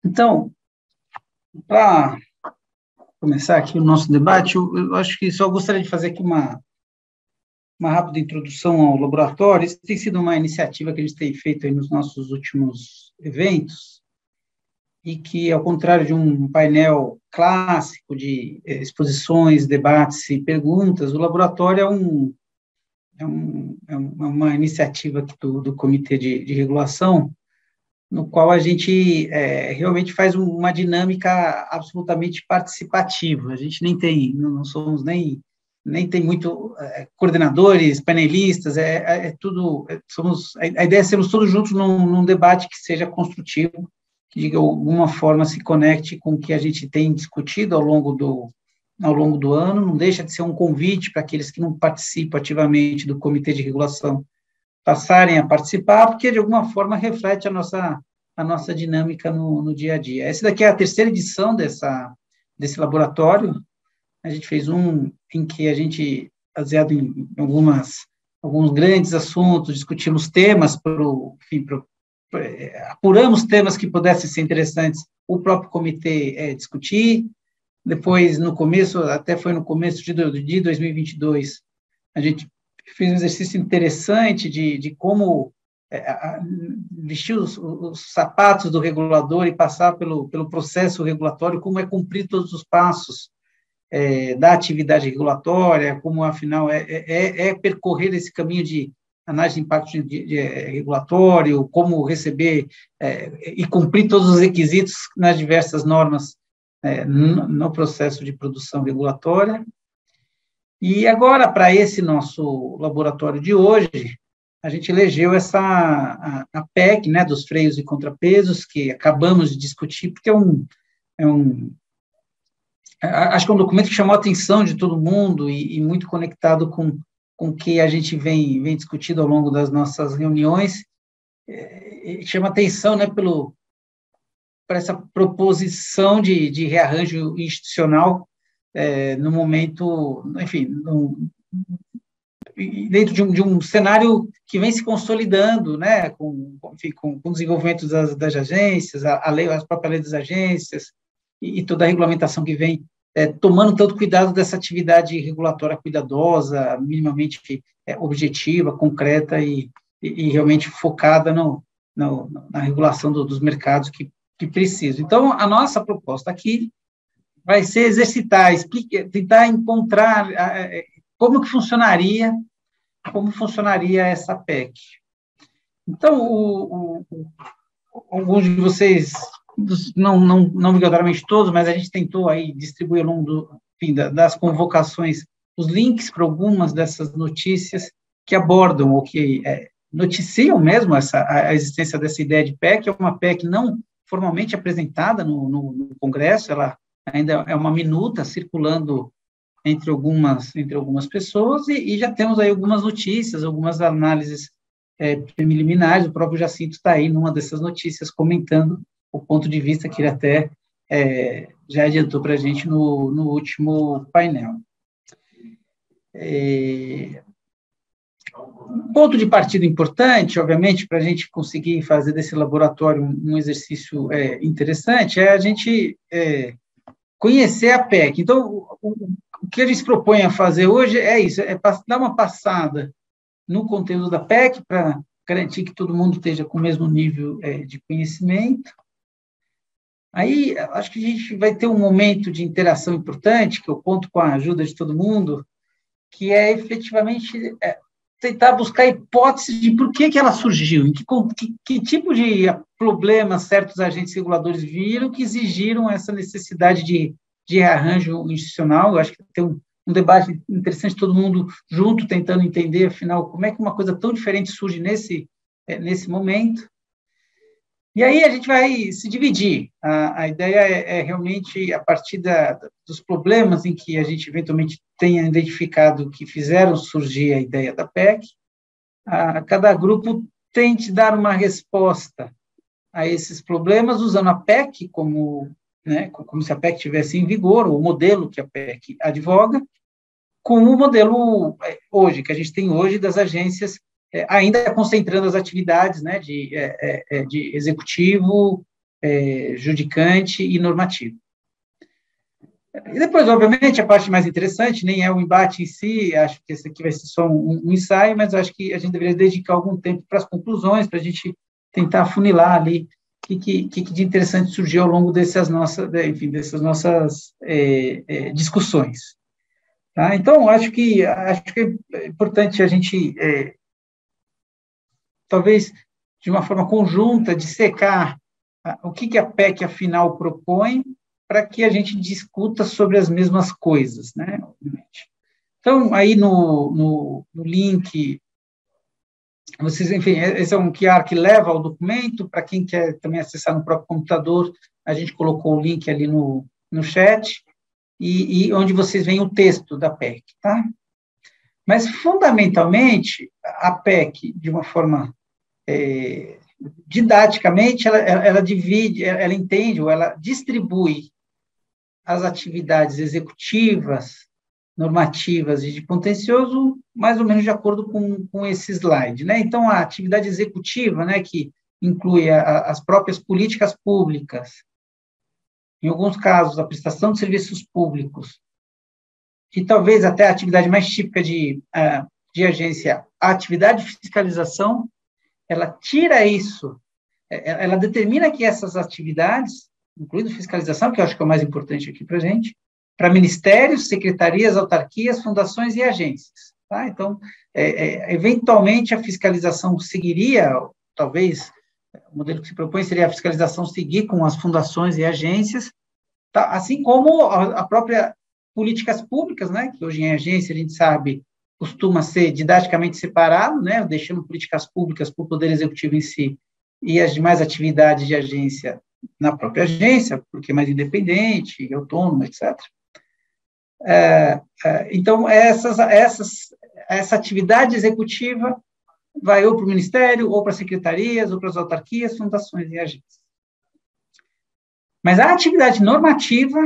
Então, para começar aqui o nosso debate, eu acho que só gostaria de fazer aqui uma rápida introdução ao laboratório. Isso tem sido uma iniciativa que a gente tem feito aí nos nossos últimos eventos, e que, ao contrário de um painel clássico de exposições, debates e perguntas, o laboratório é uma iniciativa aqui do Comitê de Regulação, no qual a gente realmente faz uma dinâmica absolutamente participativa. A gente não somos nem tem muito coordenadores, panelistas, tudo, a ideia é sermos todos juntos num debate que seja construtivo, que de alguma forma se conecte com o que a gente tem discutido ao longo do ano, não deixa de ser um convite para aqueles que não participam ativamente do Comitê de Regulação passarem a participar, porque de alguma forma reflete a nossa dinâmica no dia a dia. Essa daqui é a terceira edição desse laboratório. A gente fez um em que a gente, baseado em alguns grandes assuntos, discutimos temas, apuramos temas que pudessem ser interessantes o próprio comitê discutir. Depois, foi no começo de 2022, a gente fez um exercício interessante de como vestir os sapatos do regulador e passar pelo processo regulatório, como é cumprir todos os passos da atividade regulatória, como, afinal, percorrer esse caminho de análise de impacto regulatório, como receber e cumprir todos os requisitos nas diversas normas no processo de produção regulatória. E agora, para esse nosso laboratório de hoje, a gente elegeu a PEC, né, dos freios e contrapesos, que acabamos de discutir, porque acho que é um documento que chamou a atenção de todo mundo e muito conectado com o que a gente vem discutindo ao longo das nossas reuniões. Chama atenção, né, para essa proposição de rearranjo institucional no momento, enfim, dentro de um cenário que vem se consolidando, né, com o desenvolvimento das agências, a própria lei das agências e toda a regulamentação que vem tomando tanto cuidado dessa atividade regulatória cuidadosa, minimamente objetiva, concreta e realmente focada na regulação dos mercados que precisam. Então, a nossa proposta aqui vai ser exercitar, tentar encontrar como funcionaria essa PEC. Então, alguns de vocês, não obrigatoriamente todos, mas a gente tentou aí distribuir ao longo das convocações os links para algumas dessas notícias que abordam ou que noticiam mesmo a existência dessa ideia de PEC. É uma PEC não formalmente apresentada no Congresso, ela ainda é uma minuta circulando entre algumas pessoas, e já temos aí algumas notícias, algumas análises preliminares. O próprio Jacinto está aí numa dessas notícias comentando o ponto de vista que ele até já adiantou para a gente no último painel. Um ponto de partida importante, obviamente, para a gente conseguir fazer desse laboratório um exercício interessante, é a gente conhecer a PEC. Então, o que a gente se propõe a fazer hoje é isso, dar uma passada no conteúdo da PEC, para garantir que todo mundo esteja com o mesmo nível de conhecimento. Aí, acho que a gente vai ter um momento de interação importante, que eu conto com a ajuda de todo mundo, que é efetivamente tentar buscar hipóteses de por que ela surgiu, que tipo de problemas certos agentes reguladores viram que exigiram essa necessidade de rearranjo institucional. Eu acho que tem um debate interessante, todo mundo junto, tentando entender, afinal, como é que uma coisa tão diferente surge nesse momento. E aí a gente vai se dividir. A ideia é realmente, a partir dos problemas em que a gente eventualmente tenha identificado que fizeram surgir a ideia da PEC, cada grupo tente dar uma resposta a esses problemas usando a PEC como se a PEC estivesse em vigor, ou o modelo que a PEC advoga, com o modelo que a gente tem hoje das agências ainda concentrando as atividades, né, de executivo, judicante e normativo. E depois, obviamente, a parte mais interessante nem é o embate em si, acho que esse aqui vai ser só um ensaio, mas acho que a gente deveria dedicar algum tempo para as conclusões, para a gente tentar afunilar ali o que de interessante surgiu ao longo dessas nossas discussões. Tá? Então, acho que é importante a gente, talvez, de uma forma conjunta, dissecar o que a PEC, afinal, propõe, para que a gente discuta sobre as mesmas coisas, né? Obviamente. Então, aí no link, vocês, enfim, esse é um QR que leva ao documento, para quem quer também acessar no próprio computador, a gente colocou o link ali no chat, e onde vocês veem o texto da PEC, tá? Mas, fundamentalmente, a PEC, de uma forma didaticamente, ela divide, ela entende, ou ela distribui as atividades executivas, normativas e de contencioso, mais ou menos de acordo com esse slide, né? Então, a atividade executiva, né, que inclui as próprias políticas públicas, em alguns casos, a prestação de serviços públicos, e talvez até a atividade mais típica de agência, a atividade de fiscalização, ela tira isso, ela determina que essas atividades, incluindo fiscalização, que eu acho que é o mais importante aqui para a gente, para ministérios, secretarias, autarquias, fundações e agências. Tá? Então, eventualmente, a fiscalização seguiria, talvez, o modelo que se propõe seria a fiscalização seguir com as fundações e agências, tá? Assim como a própria políticas públicas, né, que hoje em agência, a gente sabe, costuma ser didaticamente separado, né, deixando políticas públicas para o Poder Executivo em si e as demais atividades de agência na própria agência, porque é mais independente, autônoma, etc. Então, essa atividade executiva vai ou para o Ministério, ou para as secretarias, ou para as autarquias, fundações e agências. Mas a atividade normativa,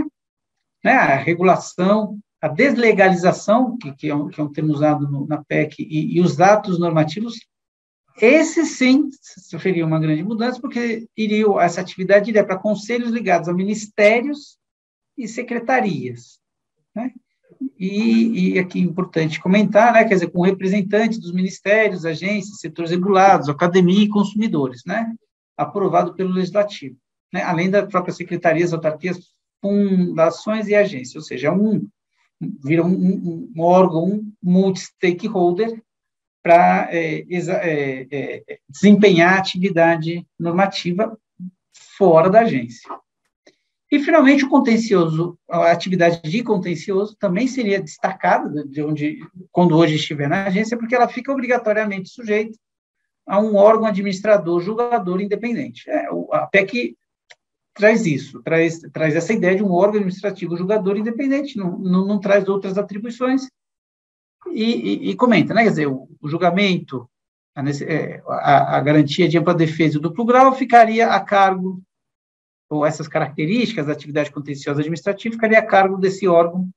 né, a regulação, a deslegalização, que é um termo usado na PEC, e os atos normativos, esse sim sofreria uma grande mudança, porque essa atividade iria para conselhos ligados a ministérios e secretarias, né? E aqui é importante comentar, né, quer dizer, com representantes dos ministérios, agências, setores regulados, academia e consumidores, né, aprovado pelo Legislativo, né, além das próprias secretarias, autarquias, fundações e agências, ou seja, vira um órgão multi-stakeholder para desempenhar atividade normativa fora da agência. E, finalmente, o contencioso, a atividade de contencioso também seria destacada quando hoje estiver na agência, porque ela fica obrigatoriamente sujeita a um órgão administrador, julgador independente. A PEC traz isso, traz essa ideia de um órgão administrativo julgador independente, não traz outras atribuições, e comenta, né? Quer dizer, o julgamento, a garantia de ampla defesa e duplo grau ficaria a cargo, ou essas características da atividade contenciosa administrativa ficaria a cargo desse órgão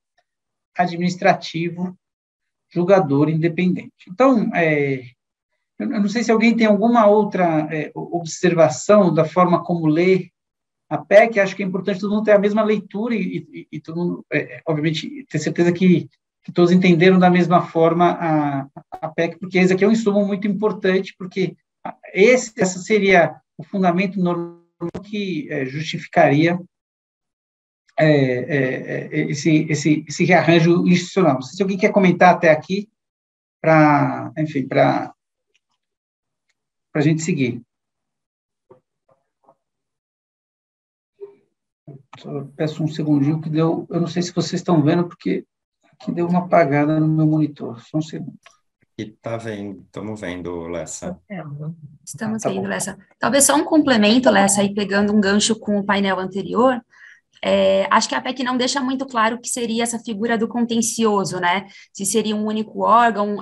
administrativo julgador independente. Então, eu não sei se alguém tem alguma outra observação da forma como lê a PEC. Acho que é importante todo mundo ter a mesma leitura e todo mundo, obviamente, ter certeza que todos entenderam da mesma forma a PEC, porque esse aqui é um insumo muito importante, porque essa seria o fundamento normal que justificaria esse rearranjo institucional. Não sei se alguém quer comentar até aqui, para a gente seguir. Só peço um segundinho, que deu, eu não sei se vocês estão vendo, porque aqui deu uma apagada no meu monitor. Só um segundo. Estamos vendo, Lessa. Estamos vendo, Lessa. Talvez só um complemento, Lessa, aí pegando um gancho com o painel anterior. Acho que a PEC não deixa muito claro o que seria essa figura do contencioso, né? Se seria um único órgão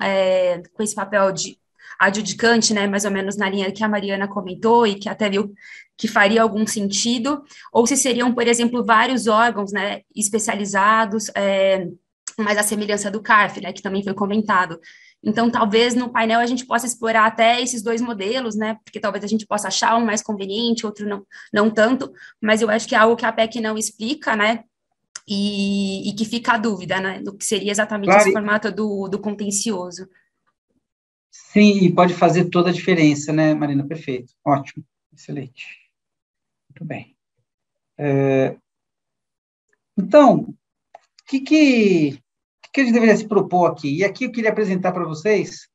com esse papel de adjudicante, né? Mais ou menos na linha que a Mariana comentou e que até viu que faria algum sentido, ou se seriam, por exemplo, vários órgãos, né, especializados, mais a semelhança do CARF, né, que também foi comentado. Então, talvez no painel a gente possa explorar até esses dois modelos, né? Porque talvez a gente possa achar um mais conveniente, outro não tanto, mas eu acho que é algo que a PEC não explica, né? E que fica a dúvida, né? Do que seria exatamente esse Claro, formato do contencioso. sim, e pode fazer toda a diferença, né, Marina? Perfeito, ótimo, excelente. Muito bem. Então, o que a gente deveria se propor aqui? E aqui eu queria apresentar para vocês,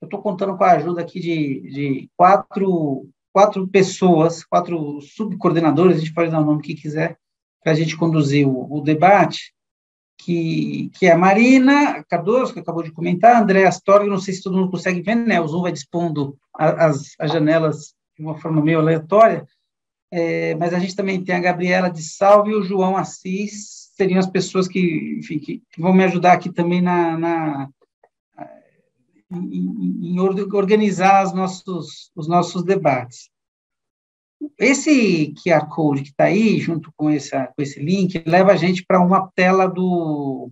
eu estou contando com a ajuda aqui de quatro pessoas, quatro subcoordenadores, a gente pode dar o nome que quiser, para a gente conduzir o debate, que é a Marina Cardoso, que acabou de comentar, a Andréa Astorga, não sei se todo mundo consegue ver, né? O Zoom vai dispondo as janelas de uma forma meio aleatória, mas a gente também tem a Gabriela de Salve e o João Assis, seriam as pessoas que, enfim, que vão me ajudar aqui também em organizar os nossos debates. Esse QR Code que está aí, junto com esse link, leva a gente para uma tela do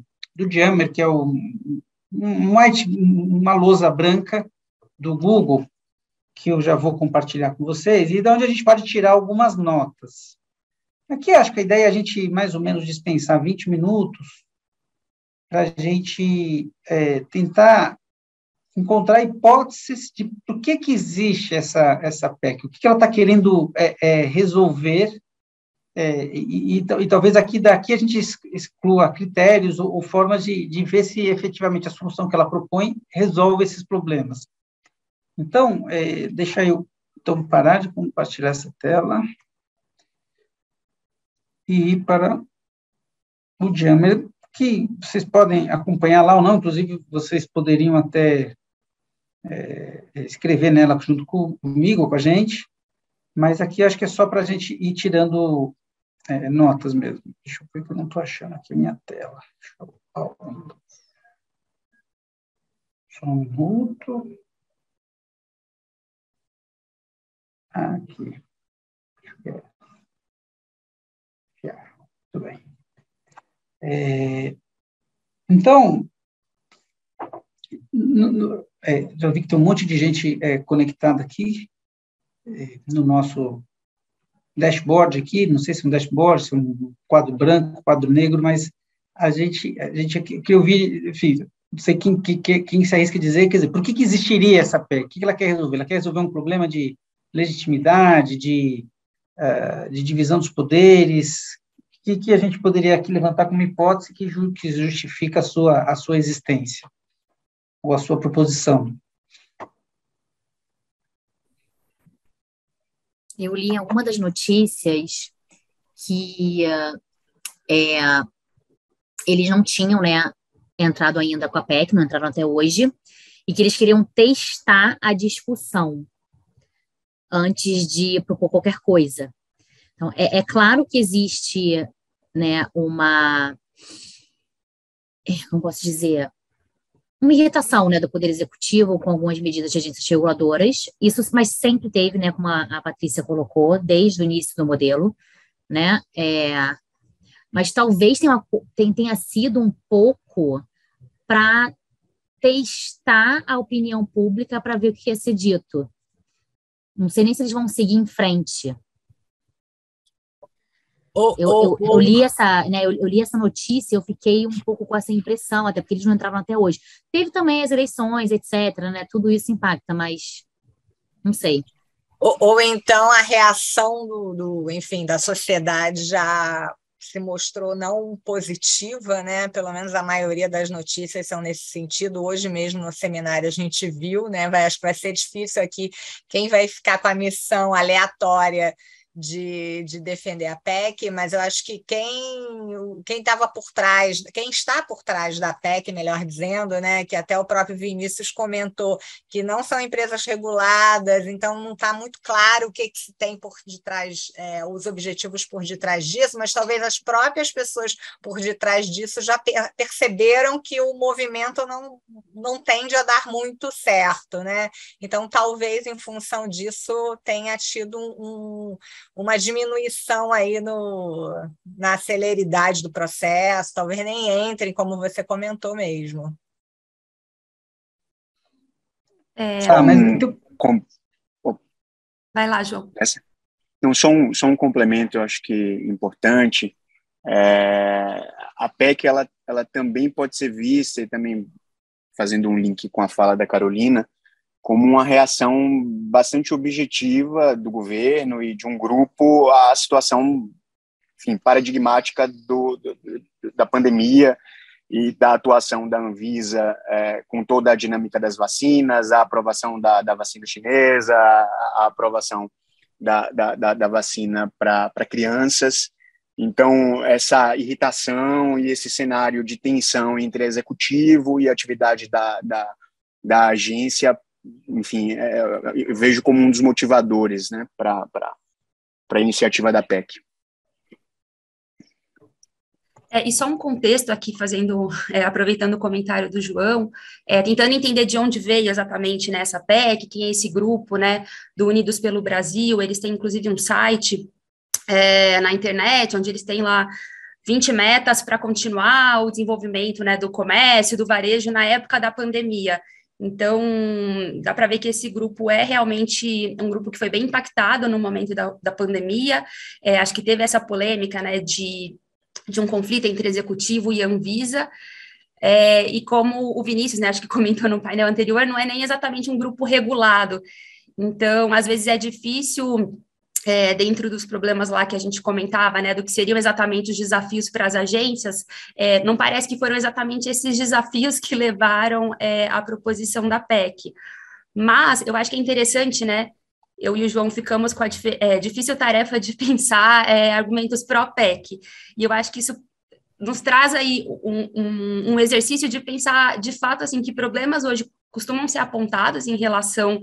Jammer, que é uma lousa branca do Google, que eu já vou compartilhar com vocês, e de onde a gente pode tirar algumas notas. Aqui, acho que a ideia é a gente, mais ou menos, dispensar 20 minutos para a gente tentar encontrar hipóteses de por que existe essa PEC, o que ela está querendo resolver, e talvez daqui a gente exclua critérios ou formas de ver se efetivamente a solução que ela propõe resolve esses problemas. Então, deixa eu parar de compartilhar essa tela e ir para o Jammer, que vocês podem acompanhar lá ou não, inclusive vocês poderiam até escrever nela junto comigo ou com a gente, mas aqui acho que é só para a gente ir tirando notas mesmo. Deixa eu ver que eu não estou achando aqui a minha tela. Só um minuto. Aqui. Muito bem. Então, já vi que tem um monte de gente conectada aqui no nosso dashboard aqui, não sei se é um dashboard, se é um quadro branco, quadro negro, mas a gente aqui, que eu vi, enfim, não sei quem se arrisca a dizer, quer dizer, por que existiria essa PEC? O que ela quer resolver? Ela quer resolver um problema de legitimidade, de divisão dos poderes? O que a gente poderia aqui levantar como hipótese que justifica a sua existência, ou a sua proposição? Eu li em alguma das notícias que eles não tinham, né, entrado ainda com a PEC, não entraram até hoje, e que eles queriam testar a discussão antes de propor qualquer coisa. Então, é claro que existe, né, como posso dizer, uma irritação, né, do Poder Executivo com algumas medidas de agências reguladoras, isso, mas sempre teve, né, como a Patrícia colocou, desde o início do modelo, né, mas talvez tenha sido um pouco para testar a opinião pública para ver o que ia ser dito. Não sei nem se eles vão seguir em frente. Eu li essa notícia, eu fiquei um pouco com essa impressão, até porque eles não entravam até hoje. Teve também as eleições, etc., né? Tudo isso impacta, mas não sei. Ou então a reação enfim, da sociedade já se mostrou não positiva, né? Pelo menos a maioria das notícias são nesse sentido. Hoje mesmo no seminário a gente viu, né? Acho que vai ser difícil aqui quem vai ficar com a missão aleatória de defender a PEC, mas eu acho que quem estava por trás, quem está por trás da PEC, melhor dizendo, né, que até o próprio Vinícius comentou que não são empresas reguladas, então não está muito claro o que se tem por detrás, os objetivos por detrás disso, mas talvez as próprias pessoas por detrás disso já perceberam que o movimento não tende a dar muito certo, né? Então talvez em função disso tenha tido uma diminuição aí na celeridade do processo, talvez nem entrem, como você comentou mesmo. Mas então... Vai lá, João. Não, só um complemento, eu acho que importante. A PEC ela também pode ser vista, e também fazendo um link com a fala da Carolina, como uma reação bastante objetiva do governo e de um grupo à situação, enfim, paradigmática da pandemia e da atuação da Anvisa com toda a dinâmica das vacinas, a aprovação da vacina chinesa, a aprovação da vacina para crianças. Então, essa irritação e esse cenário de tensão entre executivo e atividade da agência, enfim, eu vejo como um dos motivadores, né, para a iniciativa da PEC. E só um contexto aqui, aproveitando o comentário do João, tentando entender de onde veio exatamente, né, essa PEC, quem é esse grupo, né, do Unidos pelo Brasil. Eles têm, inclusive, um site na internet, onde eles têm lá 20 metas para continuar o desenvolvimento, né, do comércio, do varejo na época da pandemia. Então, dá para ver que esse grupo é realmente um grupo que foi bem impactado no momento da pandemia. Acho que teve essa polêmica, né, de um conflito entre executivo e Anvisa, e como o Vinícius, né, acho que comentou no painel anterior, não é nem exatamente um grupo regulado. Então, às vezes é difícil, dentro dos problemas lá que a gente comentava, né, do que seriam exatamente os desafios para as agências, não parece que foram exatamente esses desafios que levaram à proposição da PEC. Mas eu acho que é interessante, né, eu e o João ficamos com a difícil tarefa de pensar argumentos pró-PEC, e eu acho que isso nos traz aí um exercício de pensar, de fato, assim, que problemas hoje costumam ser apontados em relação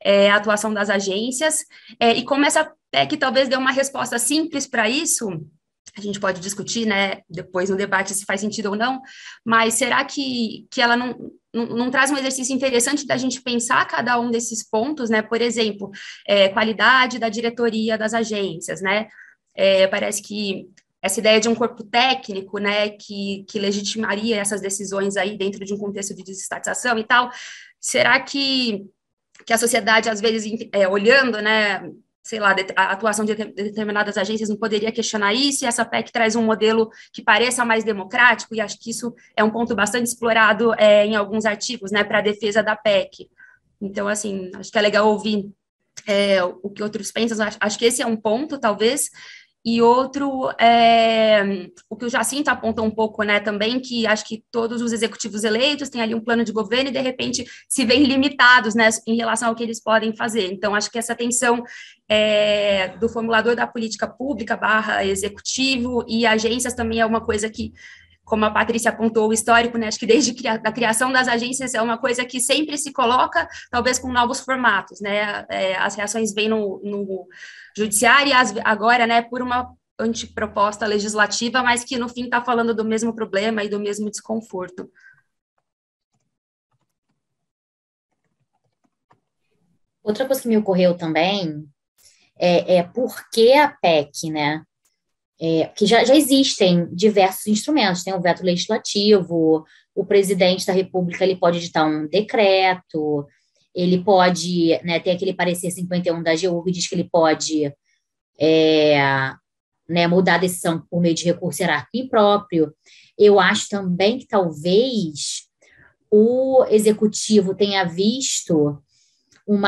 à atuação das agências, e como essa PEC talvez dê uma resposta simples para isso. A gente pode discutir, né, depois no debate se faz sentido ou não, mas será que ela não traz um exercício interessante da gente pensar cada um desses pontos, né? Por exemplo, qualidade da diretoria das agências, né? Parece que essa ideia de um corpo técnico, né, que legitimaria essas decisões aí dentro de um contexto de desestatização e tal, será que a sociedade, às vezes, olhando, né, sei lá, a atuação de determinadas agências não poderia questionar isso, e essa PEC traz um modelo que pareça mais democrático, e acho que isso é um ponto bastante explorado em alguns artigos, né, para a defesa da PEC. Então, assim, acho que é legal ouvir o que outros pensam. Acho que esse é um ponto, talvez. E outro, o que o Jacinto aponta um pouco, né, também, que acho que todos os executivos eleitos têm ali um plano de governo e, de repente, se veem limitados, né, em relação ao que eles podem fazer. Então, acho que essa tensão do formulador da política pública / executivo e agências também é uma coisa que, como a Patrícia apontou, o histórico, né, acho que desde a criação das agências é uma coisa que sempre se coloca, talvez com novos formatos, né, as reações vêm no judiciário e agora, né, por uma anteproposta legislativa, mas que no fim está falando do mesmo problema e do mesmo desconforto. Outra coisa que me ocorreu também por que a PEC, né? Que já existem diversos instrumentos, tem o veto legislativo, o presidente da República ele pode editar um decreto, ele pode, né, tem aquele parecer 51 da AGU que diz que ele pode né, mudar a decisão por meio de recurso hierárquico impróprio. Eu acho também que talvez o executivo tenha visto um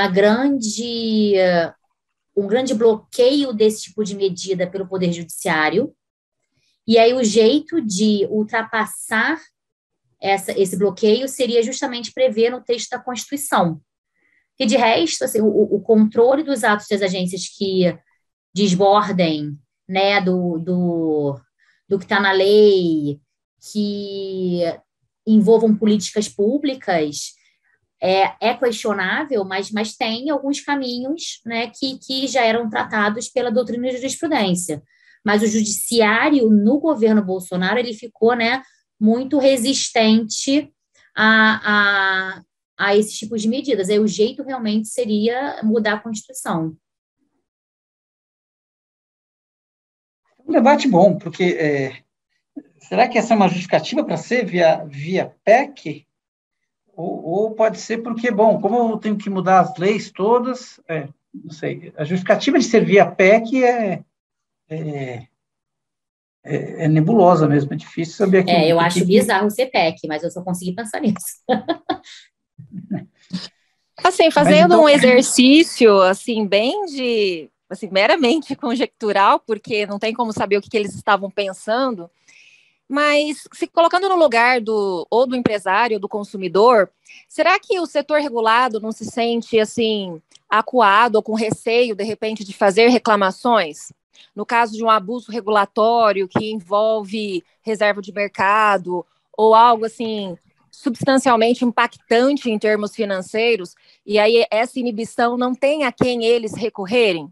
grande bloqueio desse tipo de medida pelo Poder Judiciário, e aí o jeito de ultrapassar esse bloqueio seria justamente prever no texto da Constituição. E, de resto, assim, o controle dos atos das agências que desbordem, né, do que está na lei, que envolvam políticas públicas, é questionável, mas tem alguns caminhos, né, que já eram tratados pela doutrina de jurisprudência. Mas o judiciário, no governo Bolsonaro, ele ficou, né, muito resistente a esse tipo de medidas. Aí o jeito realmente seria mudar a Constituição. Um debate bom, porque será que essa é uma justificativa para ser via PEC? ou pode ser porque, bom, como eu tenho que mudar as leis todas, não sei, a justificativa de servir a PEC é nebulosa mesmo, é difícil saber aqui. Eu acho bizarro ser PEC, mas eu só consegui pensar nisso. Assim, fazendo um exercício, assim, bem de, assim, meramente conjectural, porque não tem como saber o que eles estavam pensando, mas se colocando no lugar ou do empresário, ou do consumidor, será que o setor regulado não se sente, assim, acuado ou com receio, de repente, de fazer reclamações? No caso de um abuso regulatório que envolve reserva de mercado ou algo, assim, substancialmente impactante em termos financeiros, e aí essa inibição não tem a quem eles recorrerem?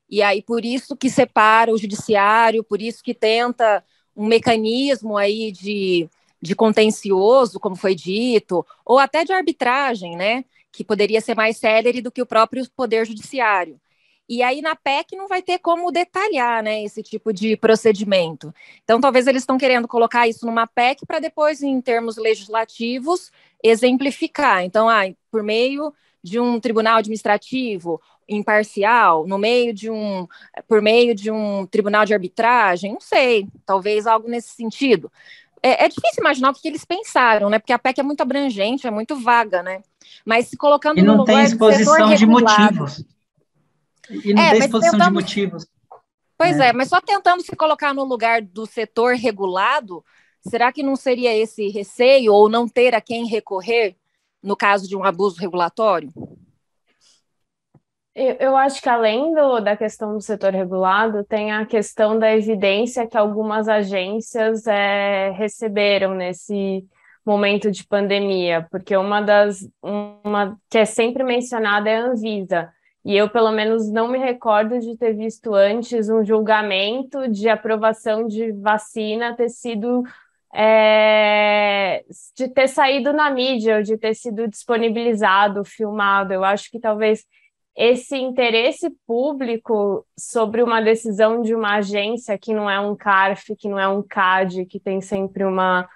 E aí por isso que separa o judiciário, por isso que tenta um mecanismo aí de contencioso, como foi dito, ou até de arbitragem, né, que poderia ser mais célere do que o próprio poder judiciário. E aí na PEC não vai ter como detalhar, né, esse tipo de procedimento. Então talvez eles estão querendo colocar isso numa PEC para depois, em termos legislativos, exemplificar. Então, por meio de um tribunal administrativo imparcial, por meio de um tribunal de arbitragem, não sei, talvez algo nesse sentido. É difícil imaginar o que eles pensaram, né? Porque a PEC é muito abrangente, é muito vaga, né? Mas se colocando no lugar do setor regulado... E não tem exposição de motivos. E não tem exposição de motivos. Pois mas só tentando se colocar no lugar do setor regulado, será que não seria esse receio ou não ter a quem recorrer no caso de um abuso regulatório? Eu acho que além da questão do setor regulado, tem a questão da evidência que algumas agências receberam nesse momento de pandemia, porque uma que é sempre mencionada é a Anvisa. E eu, pelo menos, não me recordo de ter visto antes um julgamento de aprovação de vacina de ter saído na mídia, ou de ter sido disponibilizado, filmado. Eu acho que talvez esse interesse público sobre uma decisão de uma agência que não é um CARF, que não é um CAD, que tem sempre uma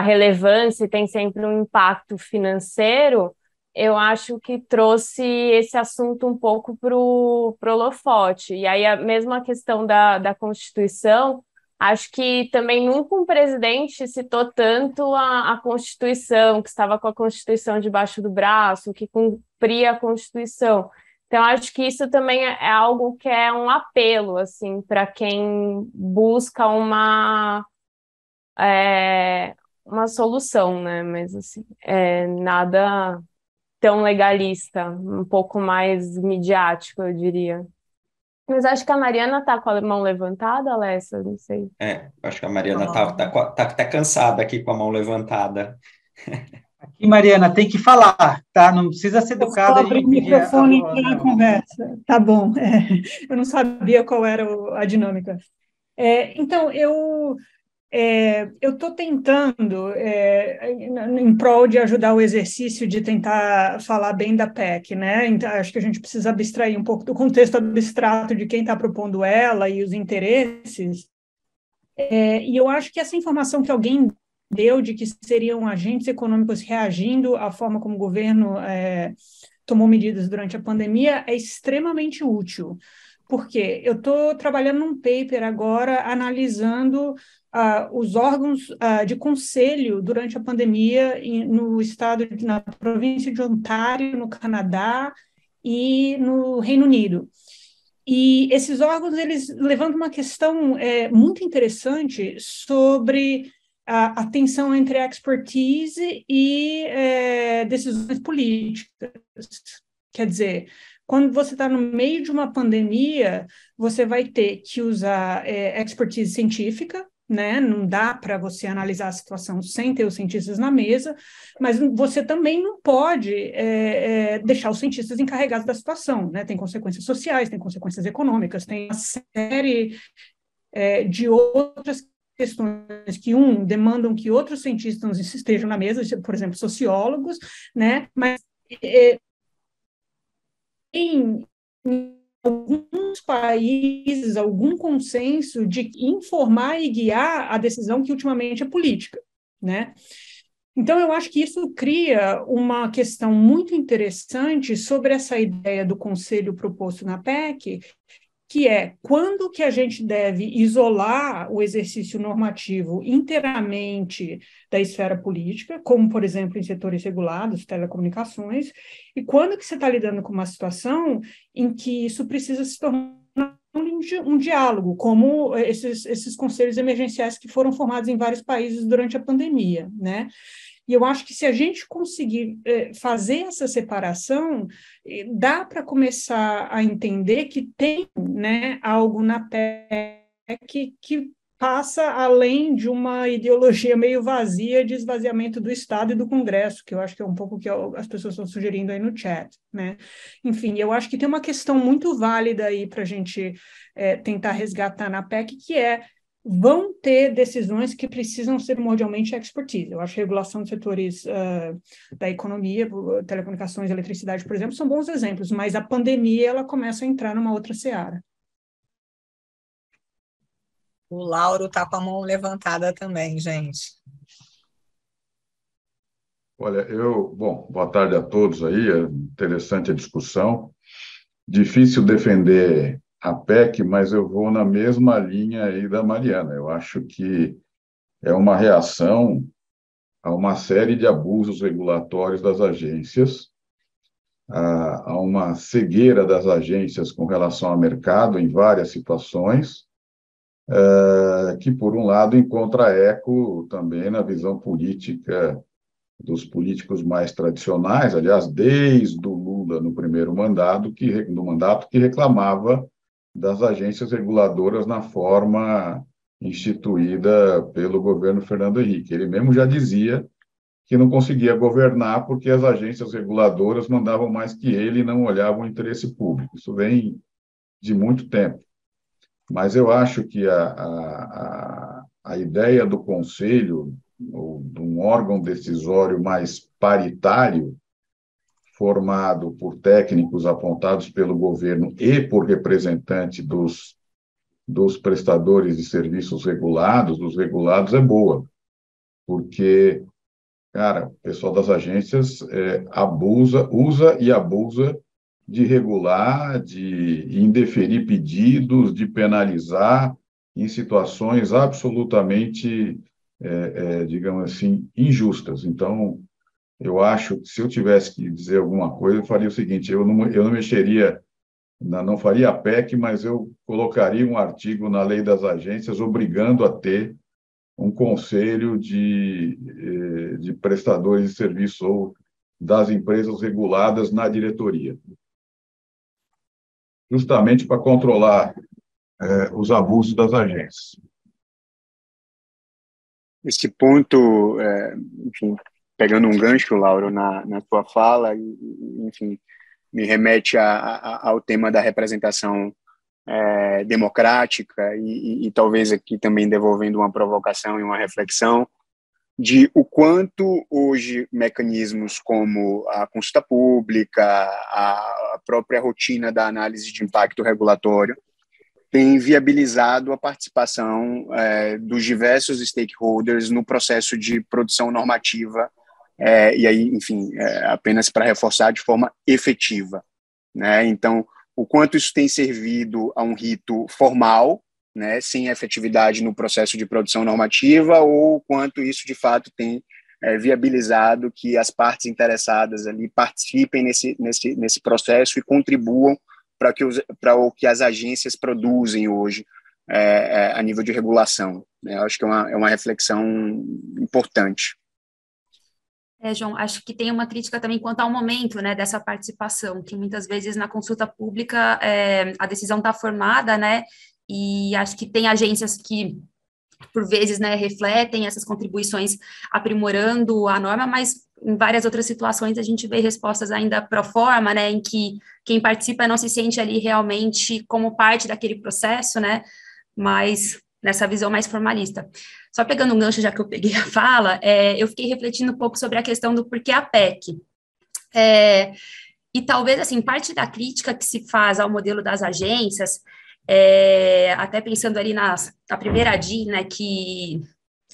relevância e tem sempre um impacto financeiro, eu acho que trouxe esse assunto um pouco para o holofote. E aí a mesma questão da Constituição, acho que também nunca um presidente citou tanto a Constituição, que estava com a Constituição debaixo do braço, que cumpria a Constituição. Então, acho que isso também é algo que é um apelo, assim, para quem busca uma solução, né? Mas, assim, nada tão legalista, um pouco mais midiático, eu diria. Mas acho que a Mariana está com a mão levantada, Alessa, não sei. Acho que a Mariana tá até cansada aqui com a mão levantada. Aqui, Mariana, tem que falar, tá? Não precisa ser educada. Eu abrir o microfone na conversa. Tá bom. Eu não sabia qual era a dinâmica. Então, eu estou tentando, em prol de ajudar o exercício de tentar falar bem da PEC, né? Então, acho que a gente precisa abstrair um pouco do contexto abstrato de quem está propondo ela e os interesses. E eu acho que essa informação que alguém deu de que seriam agentes econômicos reagindo à forma como o governo tomou medidas durante a pandemia é extremamente útil. Porque eu estou trabalhando num paper agora analisando os órgãos de conselho durante a pandemia no estado, na província de Ontário, no Canadá e no Reino Unido. E esses órgãos, eles levantam uma questão muito interessante sobre a tensão entre expertise e decisões políticas. Quer dizer, quando você está no meio de uma pandemia, você vai ter que usar expertise científica, né? Não dá para você analisar a situação sem ter os cientistas na mesa, mas você também não pode deixar os cientistas encarregados da situação, né? Tem consequências sociais, tem consequências econômicas, tem uma série de outras questões que, demandam que outros cientistas estejam na mesa, por exemplo, sociólogos, né? Mas em alguns países, algum consenso de informar e guiar a decisão que ultimamente é política, né? Então, eu acho que isso cria uma questão muito interessante sobre essa ideia do conselho proposto na PEC, que é quando que a gente deve isolar o exercício normativo inteiramente da esfera política, como, por exemplo, em setores regulados, telecomunicações, e quando que você está lidando com uma situação em que isso precisa se tornar um diálogo, como esses conselhos emergenciais que foram formados em vários países durante a pandemia, né? E eu acho que se a gente conseguir fazer essa separação, dá para começar a entender que tem, né, algo na PEC que passa além de uma ideologia meio vazia de esvaziamento do Estado e do Congresso, que eu acho que é um pouco o que as pessoas estão sugerindo aí no chat, né? Enfim, eu acho que tem uma questão muito válida aí para a gente tentar resgatar na PEC, que vão ter decisões que precisam ser primordialmente expertise. Eu acho que a regulação de setores da economia, telecomunicações, eletricidade, por exemplo, são bons exemplos, mas a pandemia ela começa a entrar numa outra seara. O Lauro está com a mão levantada também, gente. Olha, boa tarde a todos aí, é interessante a discussão. Difícil defender a PEC, mas eu vou na mesma linha aí da Mariana. Eu acho que é uma reação a uma série de abusos regulatórios das agências, a uma cegueira das agências com relação ao mercado em várias situações, que, por um lado, encontra eco também na visão política dos políticos mais tradicionais, aliás, desde o Lula no primeiro mandato, que reclamava das agências reguladoras na forma instituída pelo governo Fernando Henrique. Ele mesmo já dizia que não conseguia governar porque as agências reguladoras mandavam mais que ele e não olhavam o interesse público. Isso vem de muito tempo. Mas eu acho que a ideia do conselho, ou de um órgão decisório mais paritário, formado por técnicos apontados pelo governo e por representantes dos prestadores de serviços regulados, dos regulados, é boa, porque, cara, o pessoal das agências usa e abusa de regular, de indeferir pedidos, de penalizar em situações absolutamente, digamos assim, injustas. Então, eu acho que se eu tivesse que dizer alguma coisa, eu faria o seguinte: eu não mexeria, não faria a PEC, mas eu colocaria um artigo na lei das agências obrigando a ter um conselho de prestadores de serviço ou das empresas reguladas na diretoria, justamente para controlar os abusos das agências. Esse ponto, enfim, pegando um gancho, Lauro, na tua fala, enfim, me remete ao tema da representação democrática e talvez aqui também devolvendo uma provocação e uma reflexão de o quanto hoje mecanismos como a consulta pública, a própria rotina da análise de impacto regulatório tem viabilizado a participação dos diversos stakeholders no processo de produção normativa, e aí, enfim, apenas para reforçar, de forma efetiva, né? Então, o quanto isso tem servido a um rito formal, né, sem efetividade no processo de produção normativa, ou o quanto isso, de fato, tem viabilizado que as partes interessadas ali participem nesse processo e contribuam para o que as agências produzem hoje a nível de regulação, né? Eu acho que é uma reflexão importante. João, acho que tem uma crítica também quanto ao momento, né, dessa participação, que muitas vezes na consulta pública a decisão está formada, né, e acho que tem agências que, por vezes, né, refletem essas contribuições aprimorando a norma, mas em várias outras situações a gente vê respostas ainda pro forma, né, em que quem participa não se sente ali realmente como parte daquele processo, né, mas nessa visão mais formalista. Só pegando um gancho, já que eu peguei a fala, eu fiquei refletindo um pouco sobre a questão do porquê a PEC. E talvez, assim, parte da crítica que se faz ao modelo das agências, até pensando ali na primeira DIN, né, que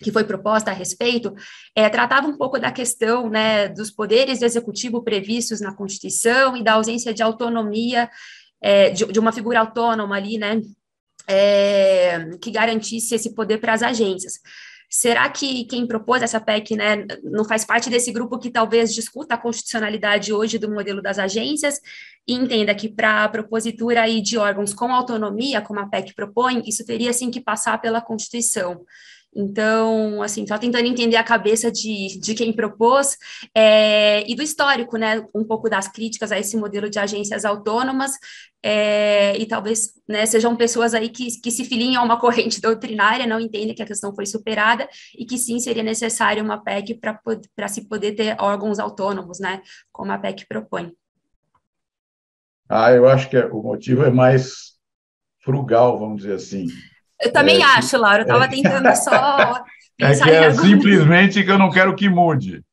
que foi proposta a respeito, tratava um pouco da questão, né, dos poderes do executivo previstos na Constituição e da ausência de autonomia, de uma figura autônoma ali, né, que garantisse esse poder para as agências. Será que quem propôs essa PEC, né, não faz parte desse grupo que talvez discuta a constitucionalidade hoje do modelo das agências e entenda que para a propositura aí de órgãos com autonomia, como a PEC propõe, isso teria, sim, que passar pela Constituição? Então, assim, só tentando entender a cabeça de quem propôs e do histórico, né, um pouco das críticas a esse modelo de agências autônomas, e talvez, né, sejam pessoas aí que se filiem a uma corrente doutrinária, não entendem que a questão foi superada e que sim seria necessário uma PEC para se poder ter órgãos autônomos, né, como a PEC propõe. Eu acho que o motivo é mais frugal, vamos dizer assim. Eu também acho, Laura, eu estava tentando só pensar em argumentos. Simplesmente que eu não quero que mude,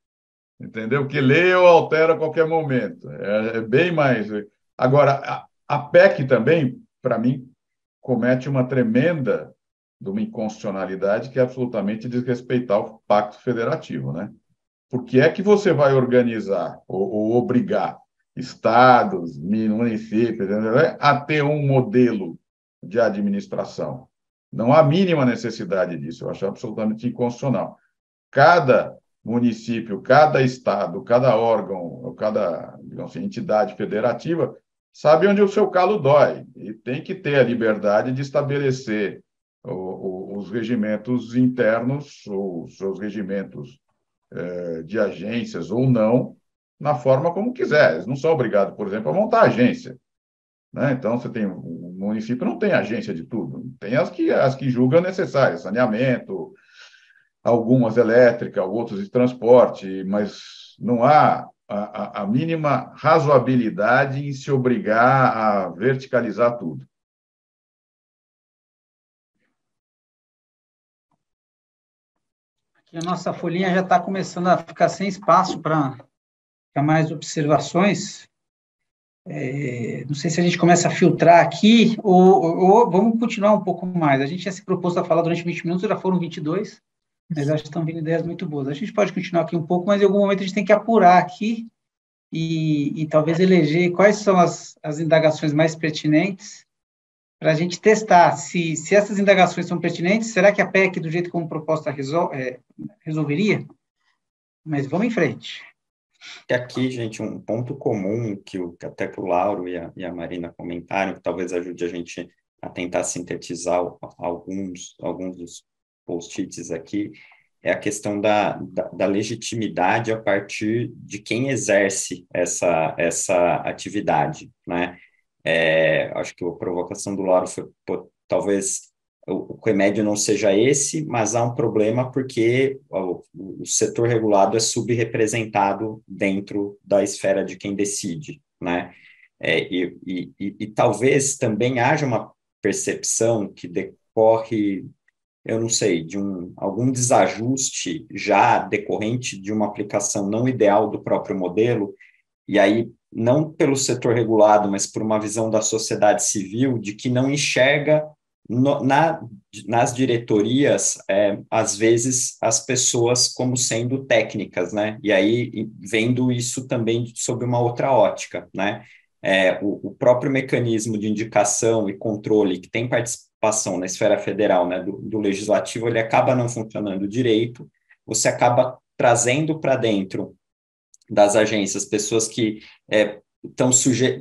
entendeu? Que leia ou altera a qualquer momento. É bem mais... Agora, a PEC também, para mim, comete uma tremenda de uma inconstitucionalidade que é absolutamente desrespeitar o Pacto Federativo, né? Por que é que você vai organizar ou obrigar estados, municípios, a ter um modelo de administração? Não há mínima necessidade disso, eu acho absolutamente inconstitucional. Cada município, cada estado, cada órgão, cada, digamos assim, entidade federativa sabe onde o seu calo dói e tem que ter a liberdade de estabelecer os regimentos internos, os seus regimentos de agências ou não, na forma como quiser. Eles não são obrigados, por exemplo, a montar agência. Né? Então, o município não tem agência de tudo, tem as que julgam necessárias, saneamento, algumas elétricas, outros de transporte, mas não há a mínima razoabilidade em se obrigar a verticalizar tudo. Aqui a nossa folhinha já está começando a ficar sem espaço para mais observações. Não sei se a gente começa a filtrar aqui ou vamos continuar um pouco mais. A gente tinha se proposto a falar durante 20 minutos, já foram 22, mas acho que estão vindo ideias muito boas. A gente pode continuar aqui um pouco, mas em algum momento a gente tem que apurar aqui e talvez eleger quais são as indagações mais pertinentes para a gente testar se essas indagações são pertinentes. Será que a PEC, do jeito como proposta, resolveria? Mas vamos em frente. Aqui, gente, um ponto comum que até que o Lauro e a Marina comentaram, que talvez ajude a gente a tentar sintetizar alguns dos post-its aqui, é a questão da legitimidade a partir de quem exerce essa atividade, né? Acho que a provocação do Lauro foi, talvez o remédio não seja esse, mas há um problema porque o setor regulado é subrepresentado dentro da esfera de quem decide, né? E talvez também haja uma percepção que decorre, eu não sei, de algum desajuste já decorrente de uma aplicação não ideal do próprio modelo, e aí não pelo setor regulado, mas por uma visão da sociedade civil de que não enxerga nas diretorias, às vezes, as pessoas como sendo técnicas, né? E aí, vendo isso também sob uma outra ótica, né? O próprio mecanismo de indicação e controle que tem participação na esfera federal, né, do legislativo, ele acaba não funcionando direito, você acaba trazendo para dentro das agências pessoas que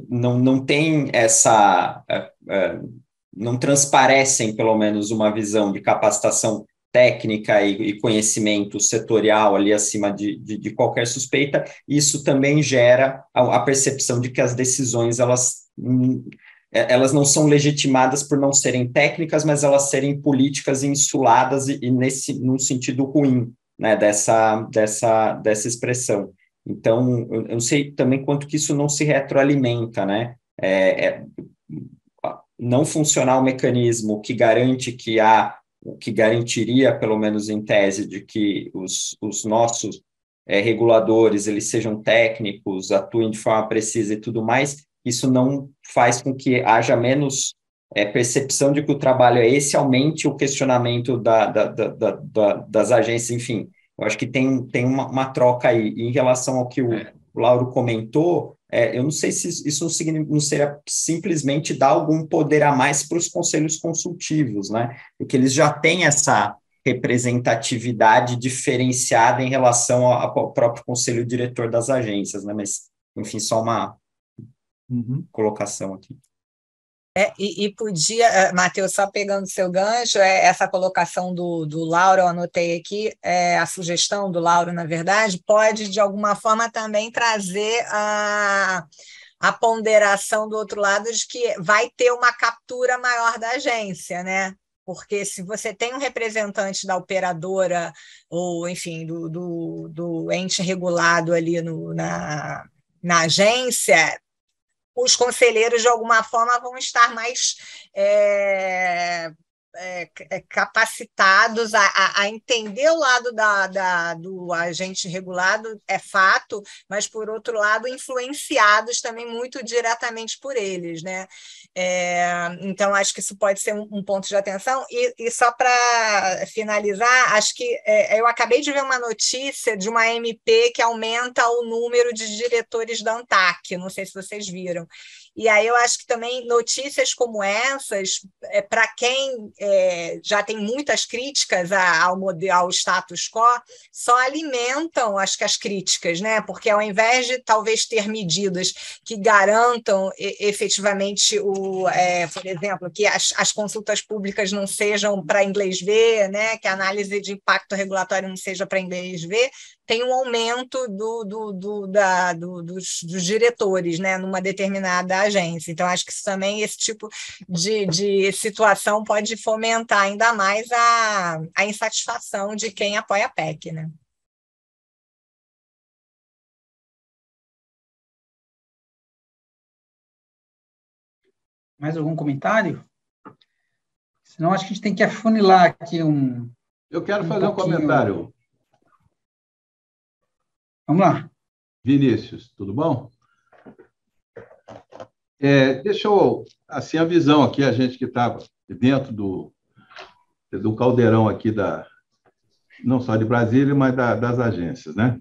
não têm essa... não transparecem, pelo menos, uma visão de capacitação técnica e conhecimento setorial ali acima de qualquer suspeita. Isso também gera a percepção de que as decisões, elas não são legitimadas por não serem técnicas, mas elas serem políticas e insuladas num sentido ruim, né, dessa expressão. Então, eu não sei também quanto que isso não se retroalimenta, né? Não funcionar o mecanismo que garante que garantiria, pelo menos em tese, de que os nossos reguladores eles sejam técnicos, atuem de forma precisa e tudo mais, isso não faz com que haja menos percepção de que o trabalho é esse, aumente o questionamento das agências, enfim. Eu acho que tem uma troca aí. E em relação ao que o Lauro comentou, eu não sei se isso não seria simplesmente dar algum poder a mais para os conselhos consultivos, né? Porque eles já têm essa representatividade diferenciada em relação ao próprio conselho diretor das agências, né? Mas, enfim, só uma colocação aqui. E podia, Matheus, só pegando seu gancho, essa colocação do Lauro, eu anotei aqui, a sugestão do Lauro, na verdade, pode, de alguma forma, também trazer a ponderação do outro lado de que vai ter uma captura maior da agência, né? Porque se você tem um representante da operadora, ou, enfim, do ente regulado ali na agência, os conselheiros, de alguma forma, vão estar mais capacitados a entender o lado do agente regulado, é fato, mas, por outro lado, influenciados também muito diretamente por eles, né? Então, acho que isso pode ser um ponto de atenção. E só para finalizar, acho que eu acabei de ver uma notícia de uma MP que aumenta o número de diretores da ANTAC, não sei se vocês viram. E aí eu acho que também notícias como essas, para quem já tem muitas críticas ao status quo, só alimentam, acho que, as críticas, né? Porque ao invés de talvez ter medidas que garantam efetivamente, por exemplo, que as consultas públicas não sejam para inglês ver, né? Que a análise de impacto regulatório não seja para inglês ver, tem um aumento dos diretores, né, numa determinada agência. Então, acho que isso também, esse tipo de situação pode fomentar ainda mais a insatisfação de quem apoia a PEC, né? Mais algum comentário? Senão, acho que a gente tem que afunilar aqui Eu quero fazer um comentário. Vamos lá. Vinícius, tudo bom? Deixa eu, assim, a visão aqui, a gente que estava dentro do caldeirão aqui, não só de Brasília, mas das agências, né?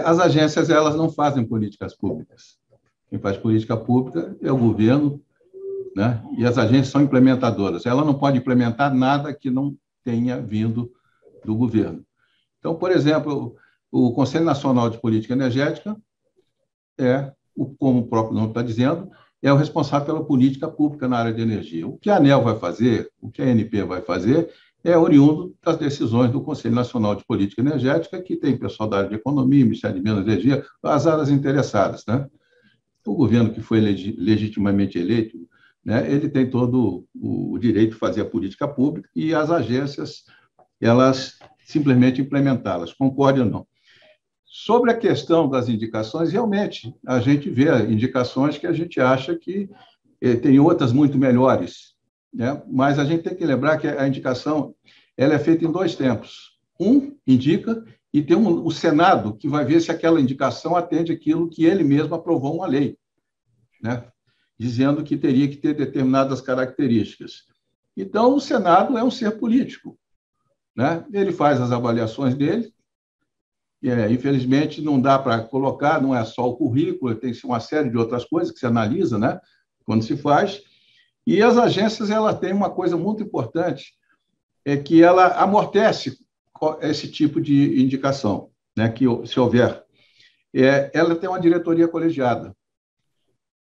As agências, elas não fazem políticas públicas. Quem faz política pública é o governo, né? E as agências são implementadoras. Ela não pode implementar nada que não tenha vindo do governo. Então, por exemplo, o Conselho Nacional de Política Energética como o próprio nome está dizendo, é o responsável pela política pública na área de energia. O que a ANEEL vai fazer, o que a ANP vai fazer, é oriundo das decisões do Conselho Nacional de Política Energética, que tem pessoal da área de economia, Ministério de Minas e Energia, as áreas interessadas, né? O governo que foi legitimamente eleito, né, ele tem todo o direito de fazer a política pública e as agências, elas simplesmente implementá-las, concorde ou não. Sobre a questão das indicações, realmente, a gente vê indicações que a gente acha que tem outras muito melhores, né? Mas a gente tem que lembrar que a indicação ela é feita em 2 tempos. Indica e tem o Senado que vai ver se aquela indicação atende aquilo que ele mesmo aprovou uma lei, né? Dizendo que teria que ter determinadas características. Então, o Senado é um ser político, né? Ele faz as avaliações dele. Infelizmente, não dá para colocar, não é só o currículo, tem uma série de outras coisas que se analisa, né, quando se faz. E as agências, ela têm uma coisa muito importante, que ela amortece esse tipo de indicação, né, que, se houver. Ela tem uma diretoria colegiada.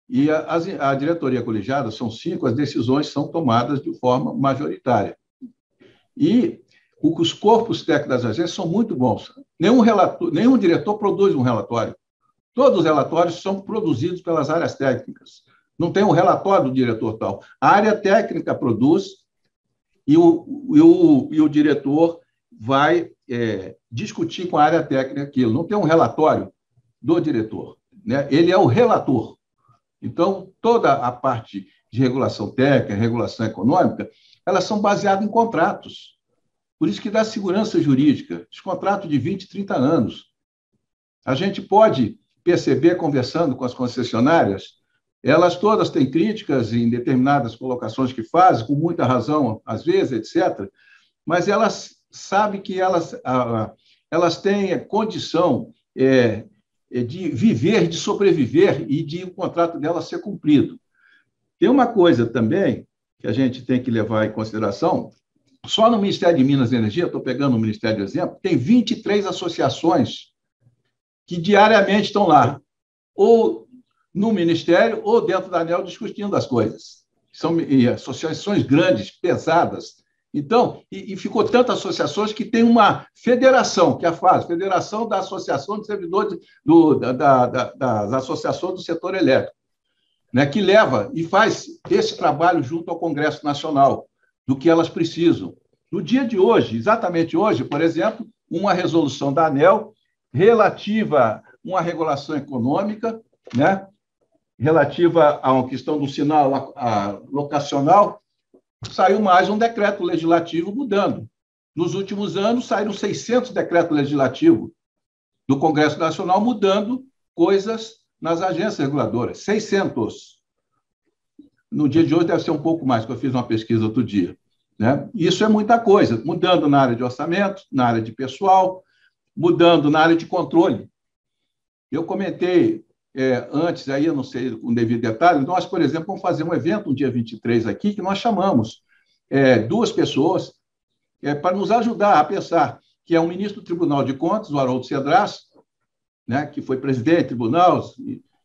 E a diretoria colegiada, são 5, as decisões são tomadas de forma majoritária. E os corpos técnicos das agências são muito bons. Nenhum diretor produz um relatório. Todos os relatórios são produzidos pelas áreas técnicas. Não tem um relatório do diretor tal. A área técnica produz e o diretor vai discutir com a área técnica aquilo. Não tem um relatório do diretor, né? Ele é o relator. Então, toda a parte de regulação técnica, regulação econômica, elas são baseadas em contratos. Por isso que dá segurança jurídica, os contratos de 20, 30 anos. A gente pode perceber, conversando com as concessionárias, elas todas têm críticas em determinadas colocações que fazem, com muita razão, às vezes, etc., mas elas sabem que elas têm condição de viver, de sobreviver e de o contrato delas ser cumprido. Tem uma coisa também que a gente tem que levar em consideração, só no Ministério de Minas e Energia, estou pegando o Ministério de exemplo, tem 23 associações que diariamente estão lá, ou no Ministério, ou dentro da ANEEL, discutindo as coisas. São associações grandes, pesadas. Então, e ficou tantas associações que tem uma federação, que é a FAS, Federação da Associação de Servidores das Associações do Setor Elétrico, né, que leva e faz esse trabalho junto ao Congresso Nacional, do que elas precisam. No dia de hoje, exatamente hoje, por exemplo, uma resolução da ANEEL relativa a uma regulação econômica, né, relativa a uma questão do sinal locacional, saiu mais um decreto legislativo mudando. Nos últimos anos, saíram 600 decretos legislativos do Congresso Nacional mudando coisas nas agências reguladoras. 600. No dia de hoje deve ser um pouco mais, porque eu fiz uma pesquisa outro dia, né? Isso é muita coisa, mudando na área de orçamento, na área de pessoal, mudando na área de controle. Eu comentei antes, aí eu não sei com devido detalhe, nós, por exemplo, vamos fazer um evento no dia 23 aqui, que nós chamamos 2 pessoas para nos ajudar a pensar, que é o ministro do Tribunal de Contas, o Haroldo Cedras, né, que foi presidente do tribunal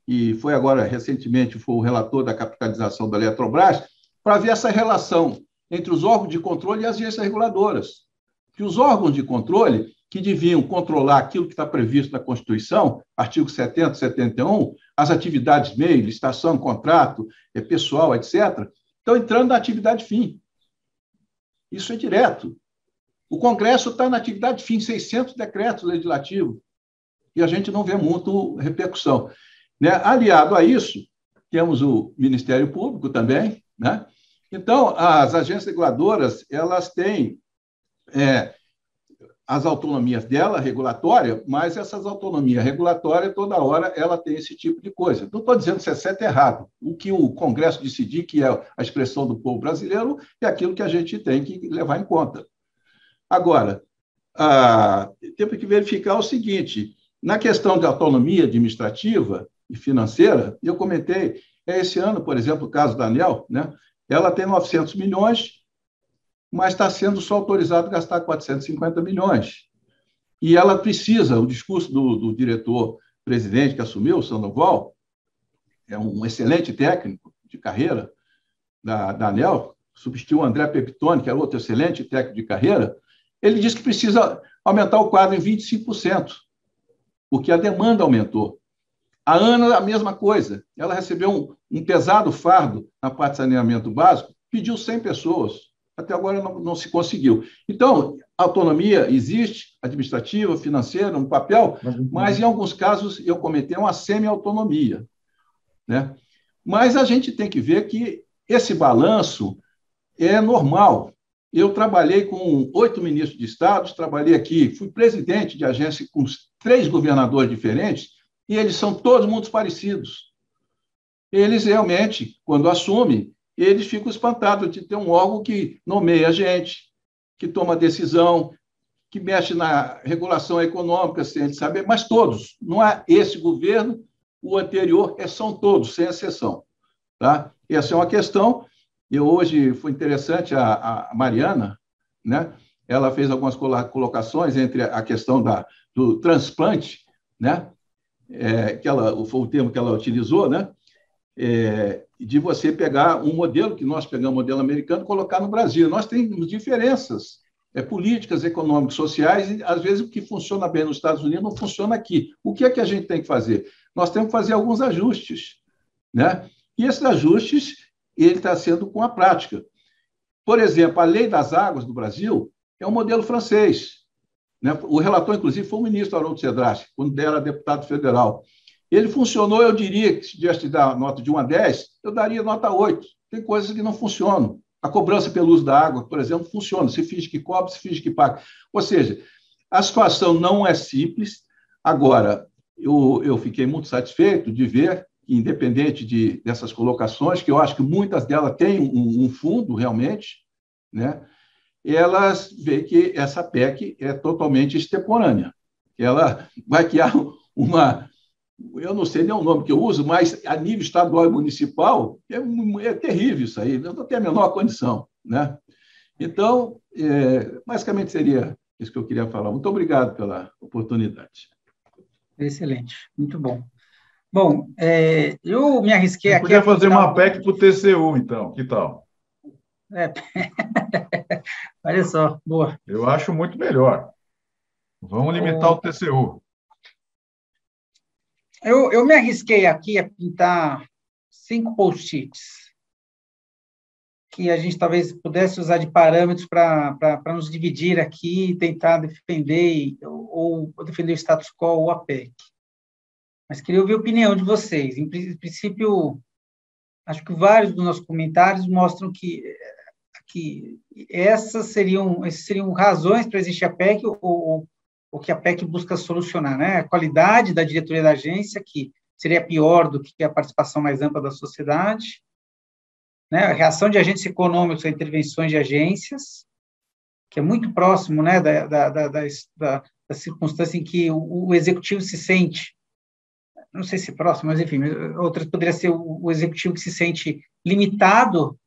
e foi agora, recentemente, foi o relator da capitalização da Eletrobras, para ver essa relação entre os órgãos de controle e as agências reguladoras. Que os órgãos de controle, que deviam controlar aquilo que está previsto na Constituição, artigo 70, 71, as atividades meio, licitação, contrato, pessoal, etc., estão entrando na atividade fim. Isso é direto. O Congresso está na atividade fim, 600 decretos legislativos, e a gente não vê muito repercussão, né? Aliado a isso, temos o Ministério Público também, né? Então, as agências reguladoras, elas têm as autonomias dela, regulatória, mas essas autonomias regulatórias, toda hora, ela tem esse tipo de coisa. Não estou dizendo se é certo ou errado. O que o Congresso decidir, que é a expressão do povo brasileiro, é aquilo que a gente tem que levar em conta. Agora, temos que verificar o seguinte, na questão de autonomia administrativa e financeira, eu comentei, esse ano, por exemplo, o caso da ANEEL, né, ela tem 900 milhões, mas está sendo só autorizado a gastar 450 milhões. E ela precisa, o discurso do diretor-presidente que assumiu, o Sandoval, é um excelente técnico de carreira da ANEEL, substituiu o André Pepitone, que era outro excelente técnico de carreira, ele disse que precisa aumentar o quadro em 25%, porque a demanda aumentou. A ANA, a mesma coisa. Ela recebeu um pesado fardo na parte de saneamento básico, pediu 100 pessoas. Até agora não se conseguiu. Então, autonomia existe, administrativa, financeira, um papel, mas em alguns casos, eu comentei, uma semi-autonomia, né? Mas a gente tem que ver que esse balanço é normal. Eu trabalhei com 8 ministros de Estado, trabalhei aqui, fui presidente de agência com 3 governadores diferentes, e eles são todos muito parecidos. Eles realmente, quando assumem, eles ficam espantados de ter um órgão que nomeia a gente, que toma decisão, que mexe na regulação econômica, sem a gente saber, mas todos. Não é esse governo, o anterior, são todos, sem exceção. Tá? Essa é uma questão. Hoje foi interessante, a Mariana, né? Ela fez algumas colocações entre a questão do transplante, né? Foi o termo que ela utilizou, né? De você pegar um modelo, que nós pegamos, um modelo americano, e colocar no Brasil. Nós temos diferenças políticas, econômicas, sociais, e às vezes o que funciona bem nos Estados Unidos não funciona aqui. O que é que a gente tem que fazer? Nós temos que fazer alguns ajustes, né? E esses ajustes, ele está sendo com a prática. Por exemplo, a Lei das Águas do Brasil é um modelo francês, né? O relator, inclusive, foi o ministro Haroldo Cedras, quando era deputado federal. Ele funcionou, eu diria, que se tivesse de dar nota de 1 a 10, eu daria nota 8. Tem coisas que não funcionam. A cobrança pelo uso da água, por exemplo, funciona. Se finge que cobra, se finge que paga. Ou seja, a situação não é simples. Agora, eu fiquei muito satisfeito de ver independente dessas colocações, que eu acho que muitas delas têm um fundo realmente, né? Elas veem que essa PEC é totalmente extemporânea. Ela vai criar eu não sei nem o nome que eu uso, mas a nível estadual e municipal é terrível isso aí, não tem a menor condição, né? Então, basicamente seria isso que eu queria falar. Muito obrigado pela oportunidade. Excelente, muito bom. Bom, eu me arrisquei aqui... Podia fazer uma PEC para o TCU, então, que tal? Olha só, boa. Eu acho muito melhor. Vamos limitar o TCU. Eu me arrisquei aqui a pintar 5 post-its que a gente talvez pudesse usar de parâmetros para nos dividir aqui e tentar defender ou defender o status quo ou a PEC. Mas queria ouvir a opinião de vocês. Em princípio, acho que vários dos nossos comentários mostram que esses seriam razões para existir a PEC ou que a PEC busca solucionar, né? A qualidade da diretoria da agência, que seria pior do que a participação mais ampla da sociedade, né? A reação de agentes econômicos a intervenções de agências, que é muito próximo, né, da circunstância em que o executivo se sente, não sei se próximo, mas enfim, outras poderia ser o executivo que se sente limitado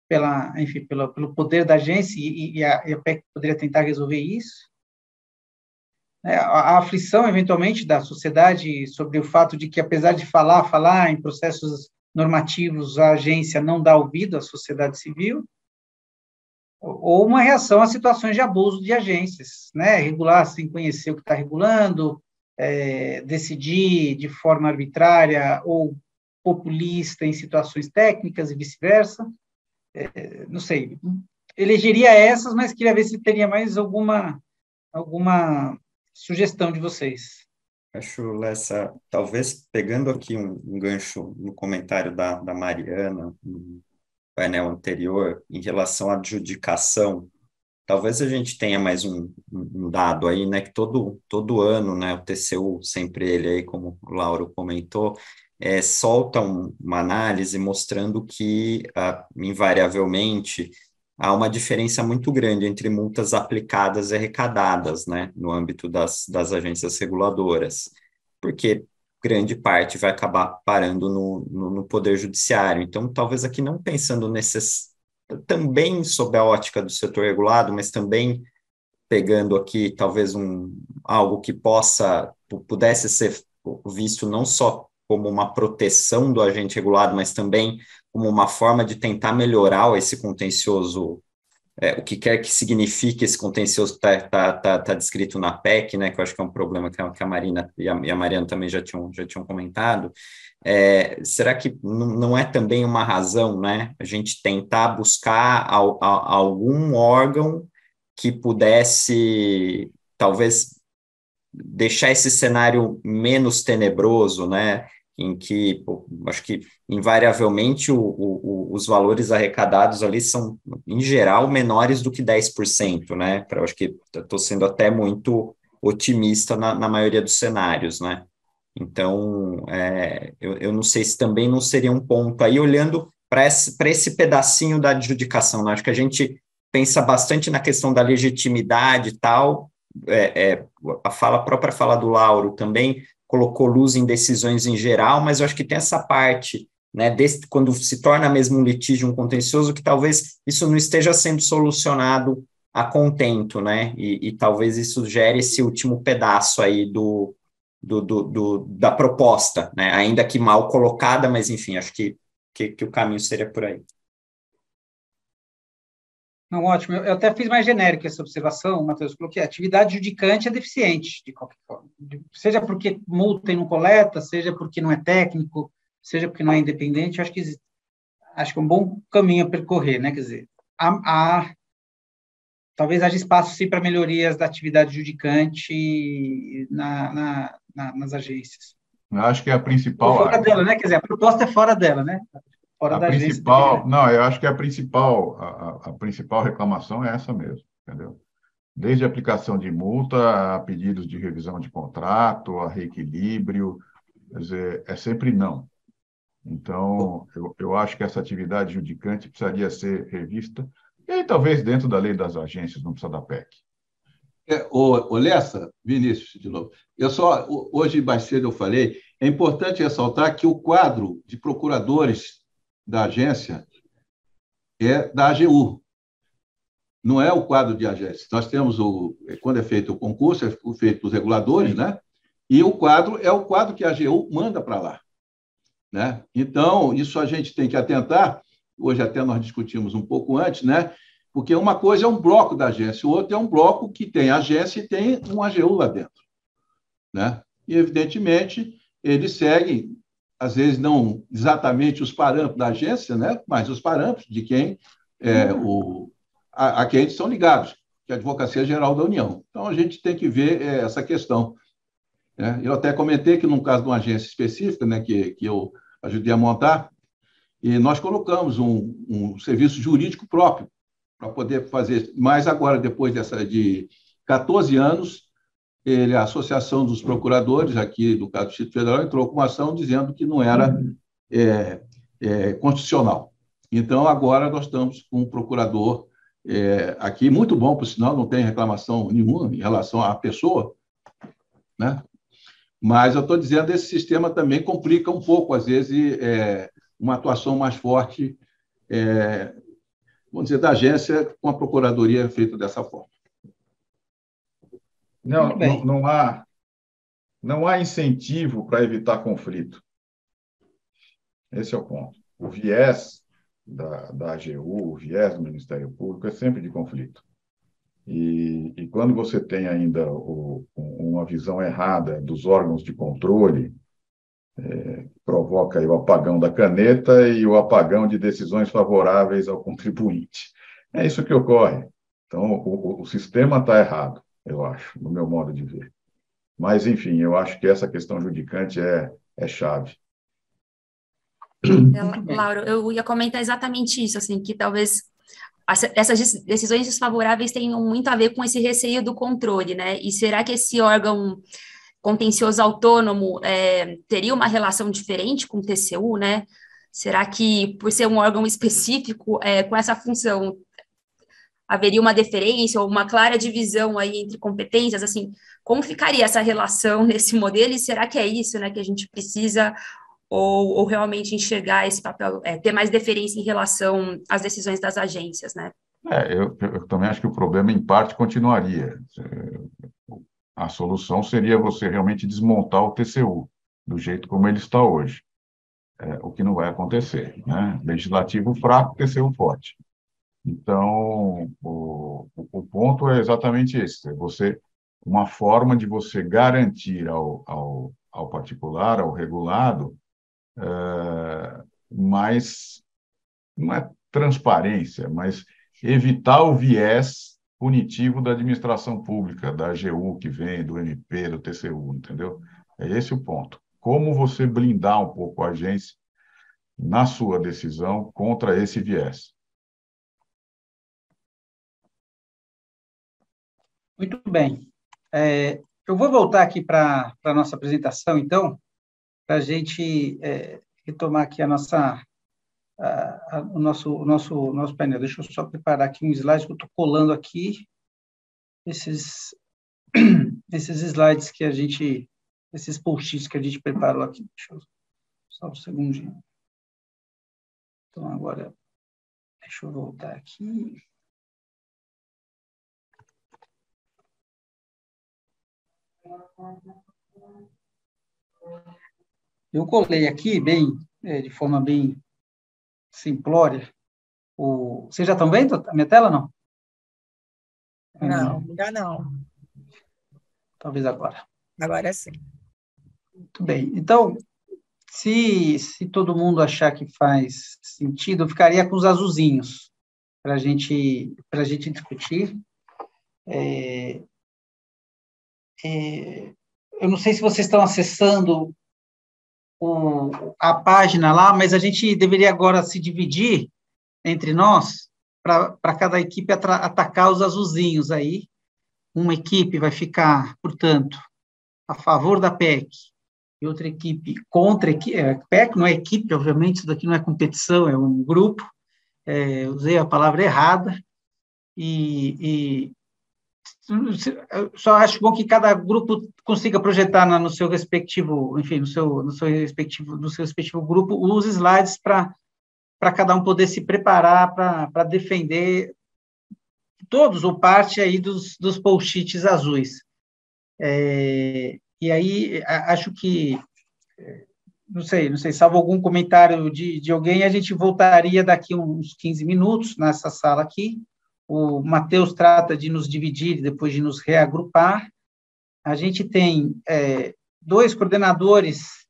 pelo poder da agência e a PEC poderia tentar resolver isso. A aflição, eventualmente, da sociedade sobre o fato de que, apesar de falar em processos normativos, a agência não dá ouvido à sociedade civil, ou uma reação a situações de abuso de agências, né? Regular sem conhecer o que está regulando, decidir de forma arbitrária ou populista em situações técnicas e vice-versa. Não sei, elegeria essas, mas queria ver se teria mais alguma sugestão de vocês. Acho, Lessa, talvez pegando aqui um gancho no comentário da Mariana, no painel anterior, em relação à adjudicação, talvez a gente tenha mais um dado aí, né, que todo ano, né, o TCU, sempre ele aí, como o Lauro comentou, solta uma análise mostrando que, invariavelmente, há uma diferença muito grande entre multas aplicadas e arrecadadas, né, no âmbito das agências reguladoras, porque grande parte vai acabar parando no Poder Judiciário. Então, talvez aqui não pensando também sob a ótica do setor regulado, mas também pegando aqui talvez algo que pudesse ser visto não só como uma proteção do agente regulado, mas também como uma forma de tentar melhorar esse contencioso, o que quer que signifique esse contencioso que está descrito na PEC, né, que eu acho que é um problema que a Marina e a Mariana também já tinham comentado. Será que não é também uma razão, né, a gente tentar buscar algum órgão que pudesse, talvez, deixar esse cenário menos tenebroso, né, em que, acho que, invariavelmente, os valores arrecadados ali são, em geral, menores do que 10%, né? Acho que estou sendo até muito otimista na maioria dos cenários, né? Então, eu não sei se também não seria um ponto aí, olhando para esse pedacinho da adjudicação, né? Acho que a gente pensa bastante na questão da legitimidade e tal, a própria fala do Lauro também colocou luz em decisões em geral, mas eu acho que tem essa parte, né, quando se torna mesmo um litígio, um contencioso, que talvez isso não esteja sendo solucionado a contento, né, e talvez isso gere esse último pedaço aí da proposta, né, ainda que mal colocada, mas enfim, acho que o caminho seria por aí. Não, ótimo. Eu até fiz mais genérica essa observação, Matheus, coloquei, a atividade judicante é deficiente, de qualquer forma. Seja porque multa e não coleta, seja porque não é técnico, seja porque não é independente, acho que é um bom caminho a percorrer, né? Quer dizer, talvez haja espaço, sim, para melhorias da atividade judicante nas agências. Eu acho que é a principal fora área. Dela, né? Quer dizer, a proposta é fora dela, né? Fora da principal, agência. Não, eu acho que a principal reclamação é essa mesmo, entendeu? Desde a aplicação de multa, a pedidos de revisão de contrato, a reequilíbrio, quer dizer, é sempre não. Então, eu acho que essa atividade judicante precisaria ser revista, e aí talvez dentro da lei das agências, não precisa da PEC. O Lessa, Vinícius, de novo, hoje mais cedo eu falei, é importante ressaltar que o quadro de procuradores da agência é da AGU, não é o quadro de agência. Nós temos, quando é feito o concurso, é feito os reguladores, né? E o quadro é o quadro que a AGU manda para lá, né? Então, isso a gente tem que atentar. Hoje até nós discutimos um pouco antes, né? Porque uma coisa é um bloco da agência, o outro é um bloco que tem agência e tem um AGU lá dentro, né? E, evidentemente, eles seguem, às vezes, não exatamente os parâmetros da agência, né? Mas os parâmetros de quem a quem eles são ligados, que é a Advocacia Geral da União. Então, a gente tem que ver essa questão, né? Eu até comentei que, no caso de uma agência específica, né, que eu ajudei a montar, e nós colocamos um serviço jurídico próprio para poder fazer. Mas agora, depois de 14 anos, a Associação dos Procuradores, aqui do caso do Distrito Federal, entrou com uma ação dizendo que não era constitucional. Então, agora nós estamos com um procurador aqui, muito bom, por sinal, não tem reclamação nenhuma em relação à pessoa, né? Mas eu estou dizendo, esse sistema também complica um pouco, às vezes, uma atuação mais forte, vamos dizer, da agência com a procuradoria feita dessa forma. Não há incentivo para evitar conflito. Esse é o ponto. O viés da AGU, o viés do Ministério Público é sempre de conflito. E quando você tem ainda uma visão errada dos órgãos de controle, provoca aí o apagão da caneta e o apagão de decisões favoráveis ao contribuinte. É isso que ocorre. Então, o sistema está errado, eu acho, no meu modo de ver. Mas, enfim, eu acho que essa questão judicante é chave. Laura, eu ia comentar exatamente isso, assim, que talvez essas decisões desfavoráveis tenham muito a ver com esse receio do controle, né? E será que esse órgão contencioso autônomo teria uma relação diferente com o TCU, né? Será que, por ser um órgão específico, com essa função, haveria uma deferência ou uma clara divisão aí entre competências? Assim, como ficaria essa relação nesse modelo? E será que é isso, né, que a gente precisa, ou realmente enxergar esse papel, ter mais deferência em relação às decisões das agências, né? Eu também acho que o problema, em parte, continuaria. A solução seria você realmente desmontar o TCU, do jeito como ele está hoje. O que não vai acontecer, né? Legislativo fraco, TCU forte. Então, o ponto é exatamente esse. Uma forma de você garantir ao particular, ao regulado, mais, não é transparência, mas evitar o viés punitivo da administração pública, da AGU que vem, do MP, do TCU, entendeu? É esse o ponto. Como você blindar um pouco a agência na sua decisão contra esse viés? Muito bem. Eu vou voltar aqui para a nossa apresentação, então, para a gente retomar aqui o nosso painel. Deixa eu só preparar aqui um slide que eu estou colando aqui, esses slides que esses post-its que a gente preparou aqui. Deixa eu só um segundinho. Então, agora, deixa eu voltar aqui. Eu colei aqui de forma bem simplória. Vocês já estão vendo a minha tela, não? Não, ainda não. Talvez agora. Agora sim. Muito bem. Então, se todo mundo achar que faz sentido, eu ficaria com os azulzinhos para a gente discutir. Eu não sei se vocês estão acessando a página lá, mas a gente deveria agora se dividir entre nós para cada equipe atacar os azulzinhos aí. Uma equipe vai ficar, portanto, a favor da PEC, e outra equipe contra a PEC, não é equipe, obviamente, isso daqui não é competição, é um grupo, usei a palavra errada, e só acho bom que cada grupo consiga projetar no seu respectivo, enfim, no seu respectivo grupo, os slides para cada um poder se preparar para defender todos ou parte aí dos post-its azuis. E aí, acho que, não sei, salvo algum comentário de alguém, a gente voltaria daqui uns 15 minutos nessa sala aqui. O Matheus trata de nos dividir, depois de nos reagrupar. A gente tem 2 coordenadores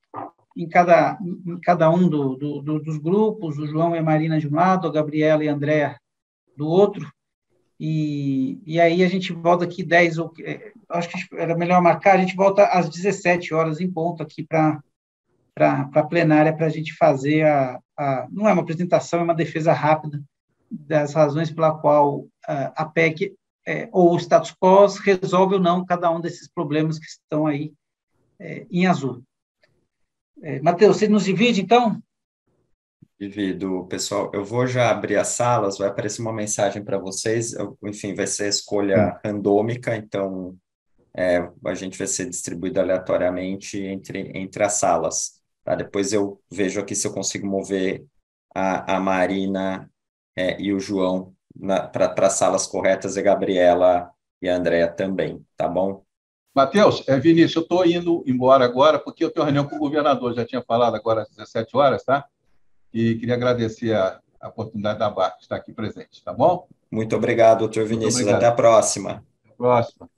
em cada um dos grupos, o João e a Marina de um lado, a Gabriela e a Andréa do outro, e aí a gente volta aqui 10, acho que era melhor marcar, a gente volta às 17 horas em ponto aqui para a plenária, para a gente fazer não é uma apresentação, é uma defesa rápida das razões pela qual a PEC ou o status quo resolve ou não cada um desses problemas que estão aí em azul. Matheus, você nos divide, então? Divido, pessoal. Eu vou já abrir as salas, vai aparecer uma mensagem para vocês, enfim, vai ser escolha randômica, então a gente vai ser distribuído aleatoriamente entre as salas. Tá? Depois eu vejo aqui se eu consigo mover a Marina e o João para as salas corretas, e a Gabriela e a Andréa também, tá bom? Matheus, Vinícius, eu estou indo embora agora, porque eu tenho reunião com o governador, já tinha falado agora às 17 horas, tá? E queria agradecer a oportunidade da BARC de estar aqui presente, tá bom? Muito obrigado, doutor Vinícius. Até a próxima. Até a próxima.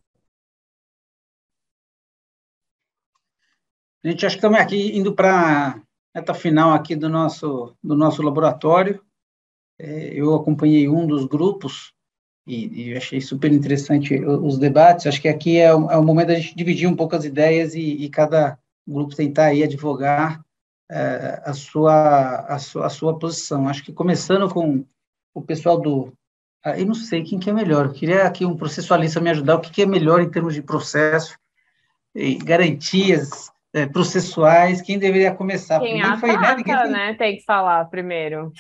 Gente, acho que estamos aqui indo para a reta final aqui do nosso laboratório. Eu acompanhei um dos grupos e achei super interessante os debates. Acho que aqui é o momento da gente dividir um pouco as ideias e cada grupo tentar aí advogar a sua posição. Acho que começando com o pessoal eu não sei quem que é melhor. Eu queria aqui um processualista me ajudar. O que é melhor em termos de processo e garantias processuais? Quem deveria começar? Quem Ninguém foi, né? Tem que falar primeiro.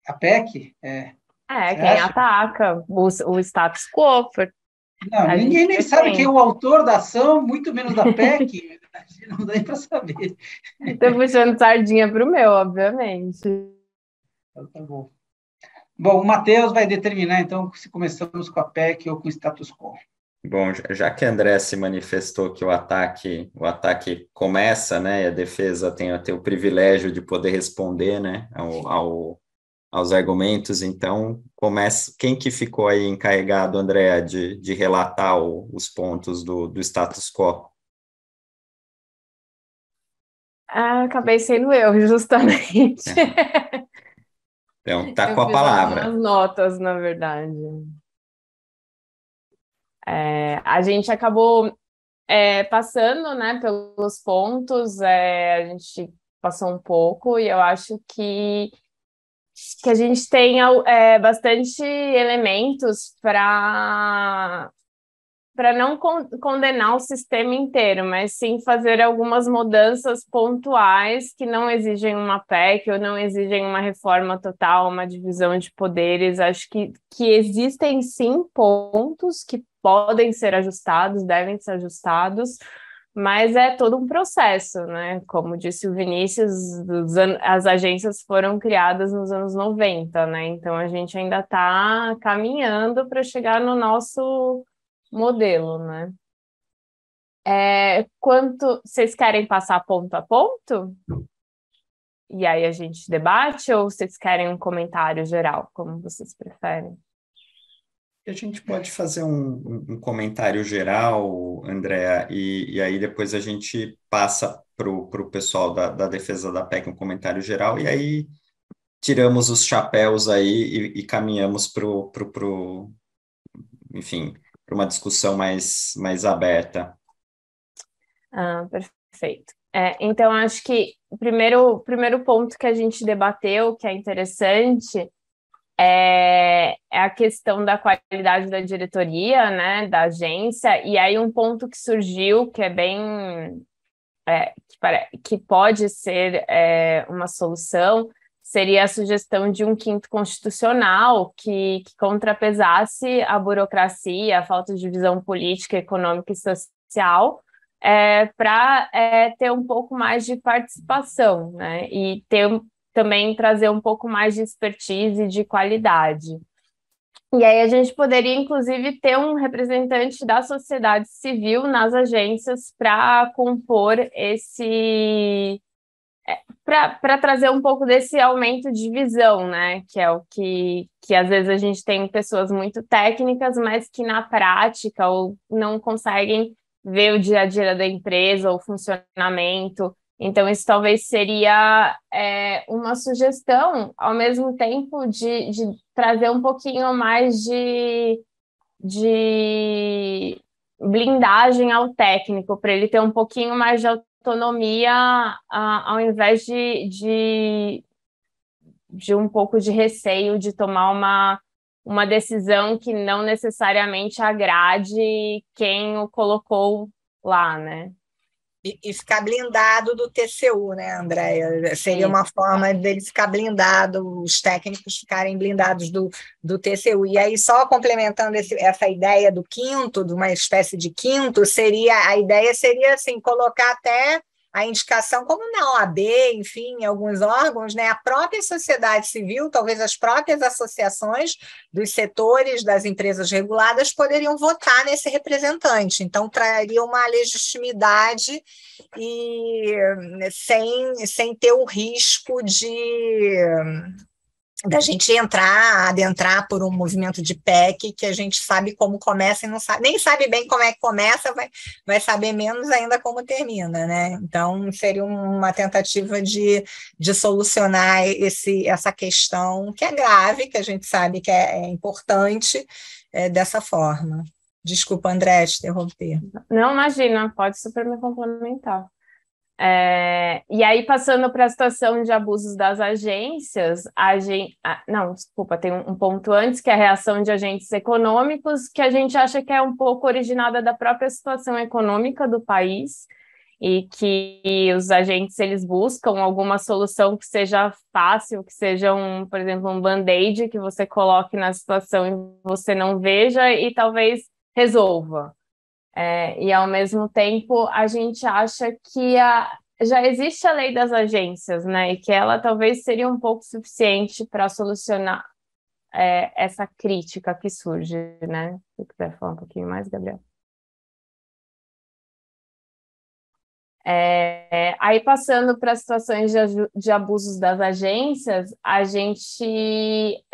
A PEC? Quem ataca o status quo. Não, ninguém nem sabe quem é o autor da ação, muito menos da PEC. Não dá nem para saber. Estou puxando sardinha para o meu, obviamente. Então, tá bom. Bom, o Matheus vai determinar, então, se começamos com a PEC ou com o status quo. Bom, já que a André se manifestou que o ataque começa, né, e a defesa tem o privilégio de poder responder, né, aos argumentos, então, quem que ficou aí encarregado, André, de relatar os pontos do status quo? Acabei sendo eu, justamente. Então, tá com a palavra. As notas, na verdade. A gente acabou passando, né, pelos pontos, a gente passou um pouco, e eu acho que a gente tem bastante elementos para não condenar o sistema inteiro, mas sim fazer algumas mudanças pontuais que não exigem uma PEC ou não exigem uma reforma total, uma divisão de poderes. Acho que existem sim pontos que podem ser ajustados, devem ser ajustados, mas é todo um processo, né? Como disse o Vinícius, as agências foram criadas nos anos 90, né? Então a gente ainda está caminhando para chegar no nosso modelo, né? Vocês querem passar ponto a ponto? E aí a gente debate, ou vocês querem um comentário geral, como vocês preferem? A gente pode fazer um comentário geral, Andréa, e aí depois a gente passa para o pessoal da defesa da PEC um comentário geral, e aí tiramos os chapéus aí e caminhamos enfim, para uma discussão mais aberta. Perfeito. Então, acho que o primeiro ponto que a gente debateu, que é interessante, é a questão da qualidade da diretoria, né, da agência, e aí um ponto que surgiu, que é bem que pode ser uma solução seria a sugestão de um quinto constitucional que contrapesasse a burocracia, a falta de visão política, econômica e social, para ter um pouco mais de participação, né? E também trazer um pouco mais de expertise e de qualidade. E aí a gente poderia, inclusive, ter um representante da sociedade civil nas agências para compor para trazer um pouco desse aumento de visão, né? Que é o que às vezes a gente tem pessoas muito técnicas, mas que na prática ou não conseguem ver o dia a dia da empresa, o funcionamento. Então, isso talvez seria uma sugestão, ao mesmo tempo de trazer um pouquinho mais de blindagem ao técnico, para ele ter um pouquinho mais de autonomia, ao invés de um pouco de receio de tomar uma decisão que não necessariamente agrade quem o colocou lá, né? E ficar blindado do TCU, né, Andréia? Seria uma forma dele ficar blindado, os técnicos ficarem blindados do TCU. E aí, só complementando essa ideia do quinto, de uma espécie de quinto, a ideia seria assim, colocar até a indicação, como na OAB, enfim, em alguns órgãos, né, a própria sociedade civil, talvez as próprias associações dos setores das empresas reguladas poderiam votar nesse representante. Então, traria uma legitimidade e sem ter o risco da gente adentrar por um movimento de PEC que a gente sabe como começa e não sabe, nem sabe bem como é que começa, vai saber menos ainda como termina, né? Então, seria uma tentativa de solucionar essa questão que é grave, que a gente sabe que é importante, dessa forma. Desculpa, André, te interromper. Não, imagina, pode super me complementar. E aí, passando para a situação de abusos das agências, não, desculpa, tem um ponto antes, que é a reação de agentes econômicos, que a gente acha que é um pouco originada da própria situação econômica do país, e que os agentes, eles buscam alguma solução que seja fácil, que seja, por exemplo, um band-aid que você coloque na situação e você não veja e talvez resolva. E, ao mesmo tempo, a gente acha que já existe a lei das agências, né? E que ela talvez seria um pouco suficiente para solucionar essa crítica que surge, né? Se você quiser falar um pouquinho mais, Gabriel. Aí, passando para situações de abusos das agências, a gente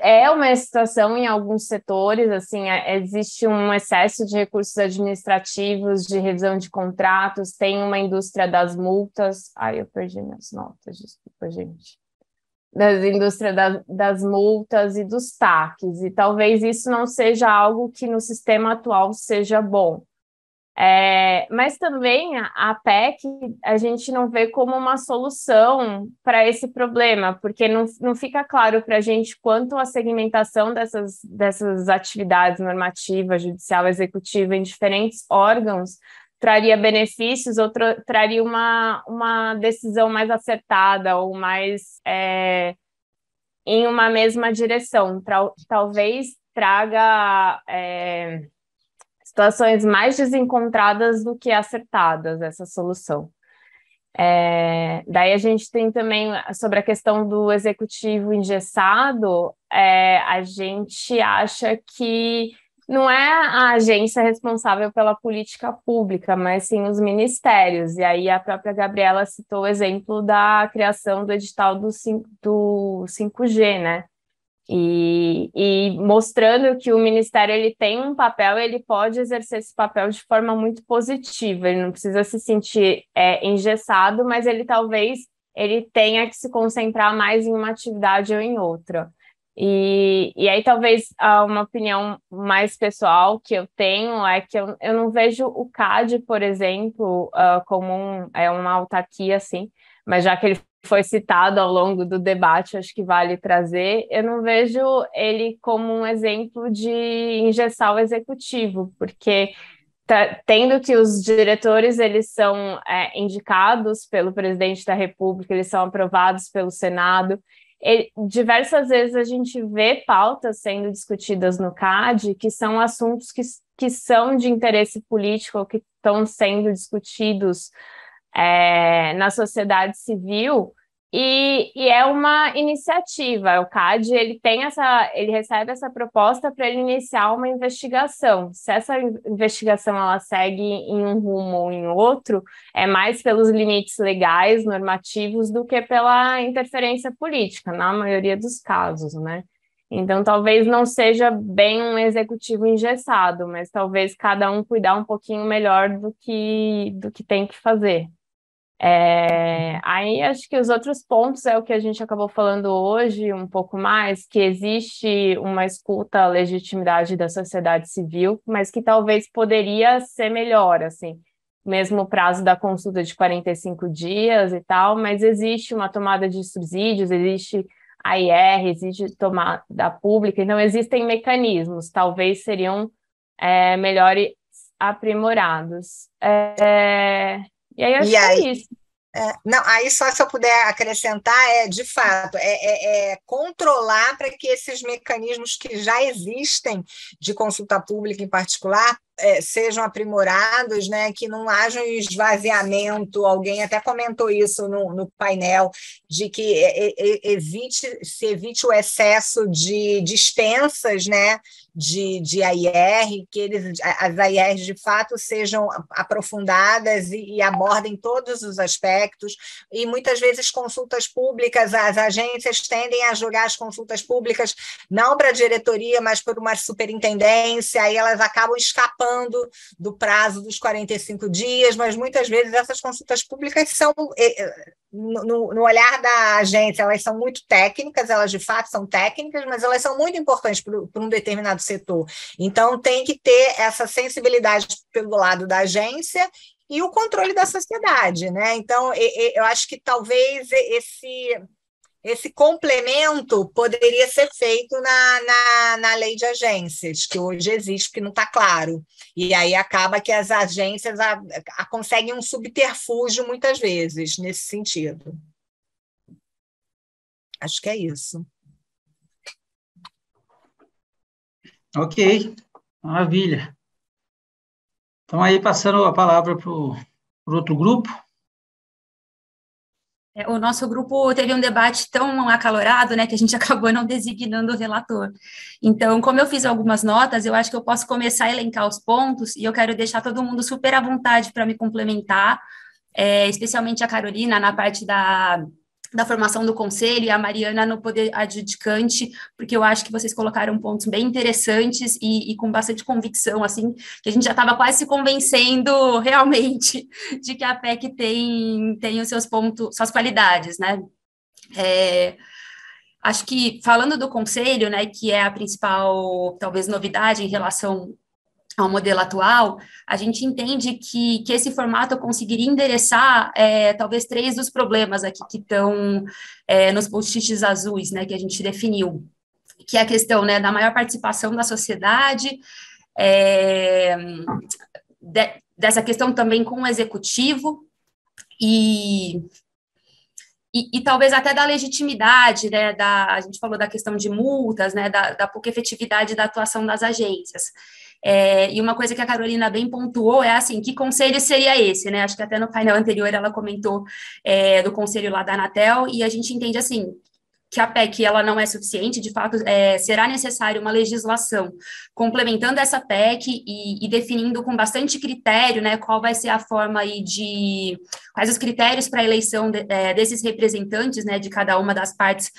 é uma situação em alguns setores, assim, existe um excesso de recursos administrativos, de revisão de contratos, tem uma indústria das multas. Eu perdi minhas notas, desculpa, gente. Da indústria das multas e dos taxes, e talvez isso não seja algo que no sistema atual seja bom. Mas também a PEC a gente não vê como uma solução para esse problema, porque não fica claro para a gente quanto a segmentação dessas atividades normativa, judicial, executiva em diferentes órgãos traria benefícios ou traria uma decisão mais acertada ou mais em uma mesma direção. Talvez traga situações mais desencontradas do que acertadas, essa solução. Daí a gente tem também, sobre a questão do executivo engessado, a gente acha que não é a agência responsável pela política pública, mas sim os ministérios. E aí a própria Gabriela citou o exemplo da criação do edital do 5G, né? E mostrando que o Ministério ele tem um papel, ele pode exercer esse papel de forma muito positiva, ele não precisa se sentir engessado, mas ele talvez tenha que se concentrar mais em uma atividade ou em outra. E aí talvez uma opinião mais pessoal que eu tenho é que eu não vejo o CAD, por exemplo, como uma autarquia, assim, mas já que ele foi citado ao longo do debate, acho que vale trazer, eu não vejo ele como um exemplo de engessar o executivo, porque tendo que os diretores, eles são indicados pelo presidente da República, eles são aprovados pelo Senado. Diversas vezes a gente vê pautas sendo discutidas no CAD que são assuntos que são de interesse político, ou que estão sendo discutidos na sociedade civil, e é uma iniciativa. O CAD ele recebe essa proposta para ele iniciar uma investigação. Se essa investigação ela segue em um rumo ou em outro, é mais pelos limites legais, normativos, do que pela interferência política, na maioria dos casos, né? Então, talvez não seja bem um executivo engessado, mas talvez cada um cuidar um pouquinho melhor do que tem que fazer. Aí acho que os outros pontos é o que a gente acabou falando hoje um pouco mais, que existe uma escuta à legitimidade da sociedade civil, mas que talvez poderia ser melhor, assim, mesmo o prazo da consulta de 45 dias e tal, mas existe uma tomada de subsídios, existe AIR, existe tomada pública, então existem mecanismos, talvez seriam melhores aprimorados. E aí acho que é isso. Não, aí só se eu puder acrescentar, de fato, controlar para que esses mecanismos que já existem de consulta pública em particular sejam aprimorados, né, que não haja um esvaziamento. Alguém até comentou isso no painel, de que se evite o excesso de dispensas, né, de AIR, que as AIRs de fato sejam aprofundadas e abordem todos os aspectos, e muitas vezes consultas públicas, as agências tendem a jogar as consultas públicas não para a diretoria, mas por uma superintendência, aí elas acabam escapando do prazo dos 45 dias, mas muitas vezes essas consultas públicas são, no olhar da agência, elas são muito técnicas, elas de fato são técnicas, mas elas são muito importantes para um determinado setor. Então, tem que ter essa sensibilidade pelo lado da agência e o controle da sociedade, né? Então, eu acho que talvez esse complemento poderia ser feito na lei de agências, que hoje existe, porque não está claro. E aí acaba que as agências conseguem um subterfúgio, muitas vezes, nesse sentido. Acho que é isso. Ok, maravilha. Então, aí, passando a palavra para o outro grupo. O nosso grupo teve um debate tão acalorado, né, que a gente acabou não designando o relator. Então, como eu fiz algumas notas, eu acho que eu posso começar a elencar os pontos, e eu quero deixar todo mundo super à vontade para me complementar, especialmente a Carolina, na parte da formação do conselho, e a Mariana no poder adjudicante, porque eu acho que vocês colocaram pontos bem interessantes e com bastante convicção, assim, que a gente já estava quase se convencendo realmente de que a PEC tem os seus pontos, suas qualidades, né? Acho que, falando do conselho, né, que é a principal, talvez, novidade em relação ao modelo atual, a gente entende que esse formato conseguiria endereçar talvez 3 dos problemas aqui que estão nos post-its azuis, né, que a gente definiu, que é a questão, né, da maior participação da sociedade, dessa questão também com o executivo e talvez até da legitimidade, né, a gente falou da questão de multas, né, da pouca efetividade da atuação das agências. E uma coisa que a Carolina bem pontuou é assim, que conselho seria esse, né? Acho que até no painel anterior ela comentou do conselho lá da Anatel, e a gente entende assim, que a PEC ela não é suficiente, de fato, será necessário uma legislação complementando essa PEC e definindo com bastante critério, né, qual vai ser a forma aí quais os critérios para a eleição desses representantes, né, de cada uma das partes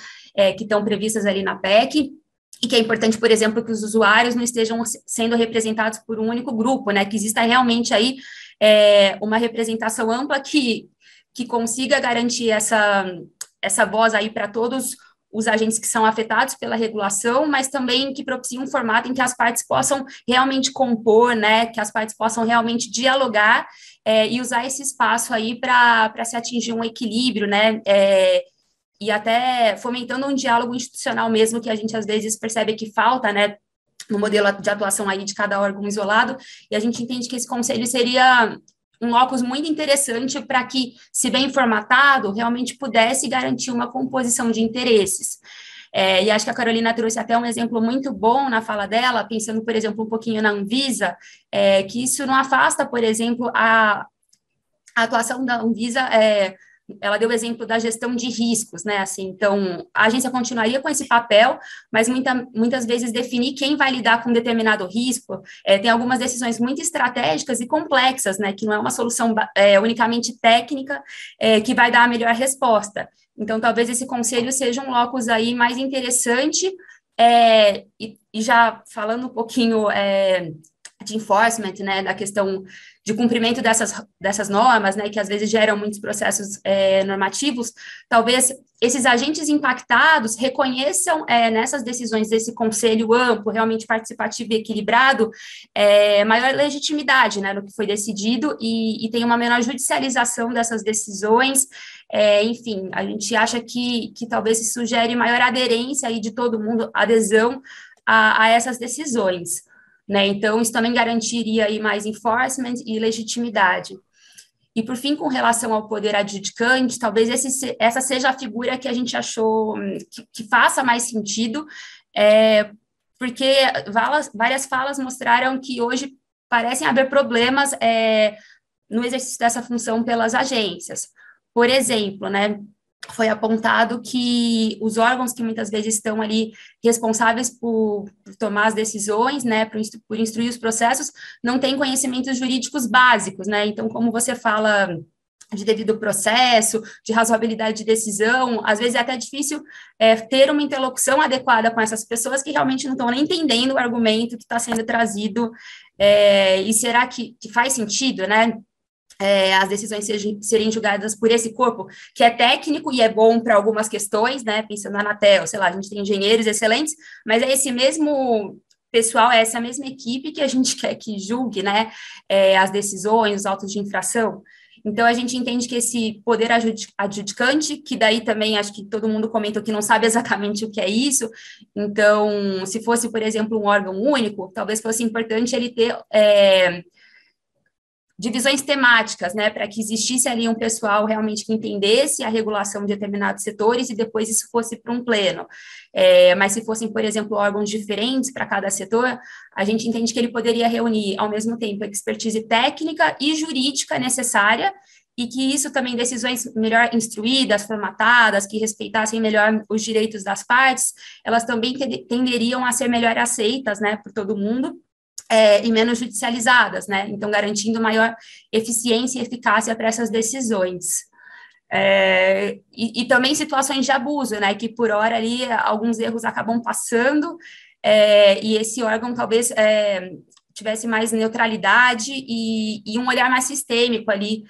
que estão previstas ali na PEC. E que é importante, por exemplo, que os usuários não estejam sendo representados por um único grupo, né, que exista realmente aí uma representação ampla que consiga garantir essa voz aí para todos os agentes que são afetados pela regulação, mas também que propicie um formato em que as partes possam realmente compor, né, que as partes possam realmente dialogar e usar esse espaço aí para se atingir um equilíbrio, né, e até fomentando um diálogo institucional mesmo, que a gente às vezes percebe que falta, né, no modelo de atuação aí de cada órgão isolado, e a gente entende que esse conselho seria um locus muito interessante para que, se bem formatado, realmente pudesse garantir uma composição de interesses. E acho que a Carolina trouxe até um exemplo muito bom na fala dela, pensando, por exemplo, um pouquinho na Anvisa, que isso não afasta, por exemplo, a atuação da Anvisa. Ela deu o exemplo da gestão de riscos, né? Assim, então, a agência continuaria com esse papel, mas muitas vezes definir quem vai lidar com determinado risco, tem algumas decisões muito estratégicas e complexas, né? Que não é uma solução unicamente técnica que vai dar a melhor resposta. Então, talvez esse conselho seja um locus aí mais interessante, e já falando um pouquinho de enforcement, né, da questão de cumprimento dessas normas, né, que às vezes geram muitos processos normativos, talvez esses agentes impactados reconheçam nessas decisões desse conselho amplo, realmente participativo e equilibrado, maior legitimidade, né, no que foi decidido e tem uma menor judicialização dessas decisões. Enfim, a gente acha que talvez isso sugere maior aderência aí de todo mundo, adesão a essas decisões. Né? Então, isso também garantiria aí mais enforcement e legitimidade. E, por fim, com relação ao poder adjudicante, talvez essa seja a figura que a gente achou que faça mais sentido, porque várias falas mostraram que hoje parecem haver problemas no exercício dessa função pelas agências. Por exemplo, né, foi apontado que os órgãos que muitas vezes estão ali responsáveis por tomar as decisões, né, por instruir os processos, não têm conhecimentos jurídicos básicos, né, então, como você fala de devido processo, de razoabilidade de decisão, às vezes é até difícil ter uma interlocução adequada com essas pessoas que realmente não estão nem entendendo o argumento que está sendo trazido, e será que faz sentido, né, as decisões serem julgadas por esse corpo, que é técnico e é bom para algumas questões, né, pensando na Anatel, sei lá, a gente tem engenheiros excelentes, mas é esse mesmo pessoal, é essa mesma equipe que a gente quer que julgue, né, as decisões, os autos de infração. Então, a gente entende que esse poder adjudicante, que daí também acho que todo mundo comentou que não sabe exatamente o que é isso, então, se fosse, por exemplo, um órgão único, talvez fosse importante ele ter divisões temáticas, né, para que existisse ali um pessoal realmente que entendesse a regulação de determinados setores e depois isso fosse para um pleno. Mas se fossem, por exemplo, órgãos diferentes para cada setor, a gente entende que ele poderia reunir, ao mesmo tempo, a expertise técnica e jurídica necessária e que isso também, decisões melhor instruídas, formatadas, que respeitassem melhor os direitos das partes, elas também tenderiam a ser melhor aceitas, né, por todo mundo, e menos judicializadas, né? Então, garantindo maior eficiência e eficácia para essas decisões. E também situações de abuso, né? Que, por hora, ali, alguns erros acabam passando, e esse órgão talvez tivesse mais neutralidade e um olhar mais sistêmico ali,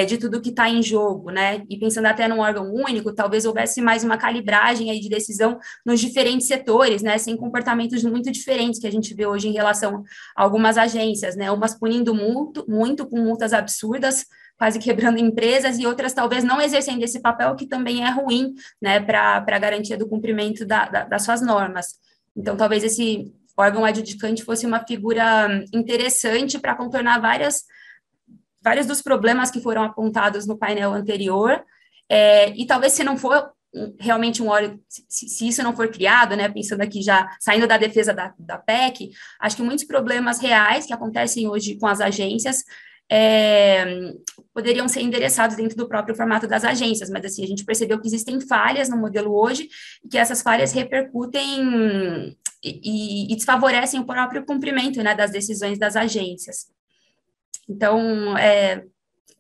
de tudo que está em jogo, né? E pensando até num órgão único, talvez houvesse mais uma calibragem aí de decisão nos diferentes setores, né? Sem comportamentos muito diferentes que a gente vê hoje em relação a algumas agências, né? Umas punindo muito com multas absurdas, quase quebrando empresas, e outras talvez não exercendo esse papel, que também é ruim, né? Para a garantia do cumprimento das suas normas. Então, talvez esse órgão adjudicante fosse uma figura interessante para contornar vários dos problemas que foram apontados no painel anterior, e talvez se não for realmente um órgão, se isso não for criado, né, pensando aqui já, saindo da defesa da PEC, acho que muitos problemas reais que acontecem hoje com as agências poderiam ser endereçados dentro do próprio formato das agências, mas assim, a gente percebeu que existem falhas no modelo hoje, e que essas falhas repercutem e desfavorecem o próprio cumprimento, né, das decisões das agências. Então,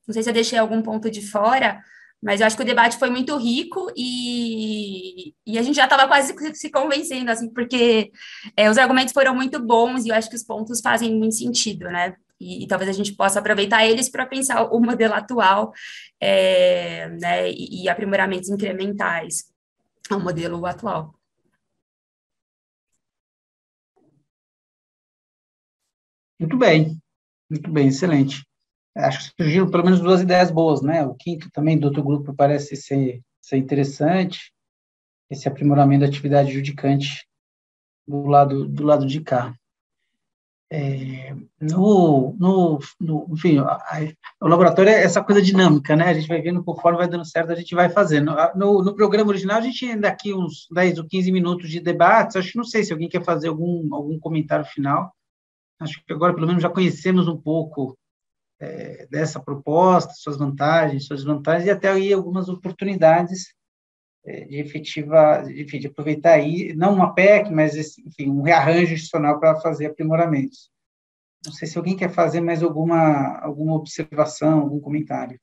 não sei se eu deixei algum ponto de fora, mas eu acho que o debate foi muito rico e a gente já estava quase se convencendo, assim, porque os argumentos foram muito bons e eu acho que os pontos fazem muito sentido, né? E talvez a gente possa aproveitar eles para pensar o modelo atual, né, e aprimoramentos incrementais ao modelo atual. Muito bem, excelente. Acho que surgiram pelo menos duas ideias boas, né? O quinto também do outro grupo parece ser interessante, esse aprimoramento da atividade judicante do lado de cá. Enfim, o laboratório é essa coisa dinâmica, né? A gente vai vendo conforme vai dando certo, a gente vai fazendo. No programa original, a gente tinha daqui uns 10 ou 15 minutos de debates. Acho que não sei se alguém quer fazer algum comentário final. Acho que agora, pelo menos, já conhecemos um pouco dessa proposta, suas vantagens, suas desvantagens, e até aí algumas oportunidades de aproveitar aí, não uma PEC, mas, enfim, um rearranjo institucional para fazer aprimoramentos. Não sei se alguém quer fazer mais alguma observação, algum comentário.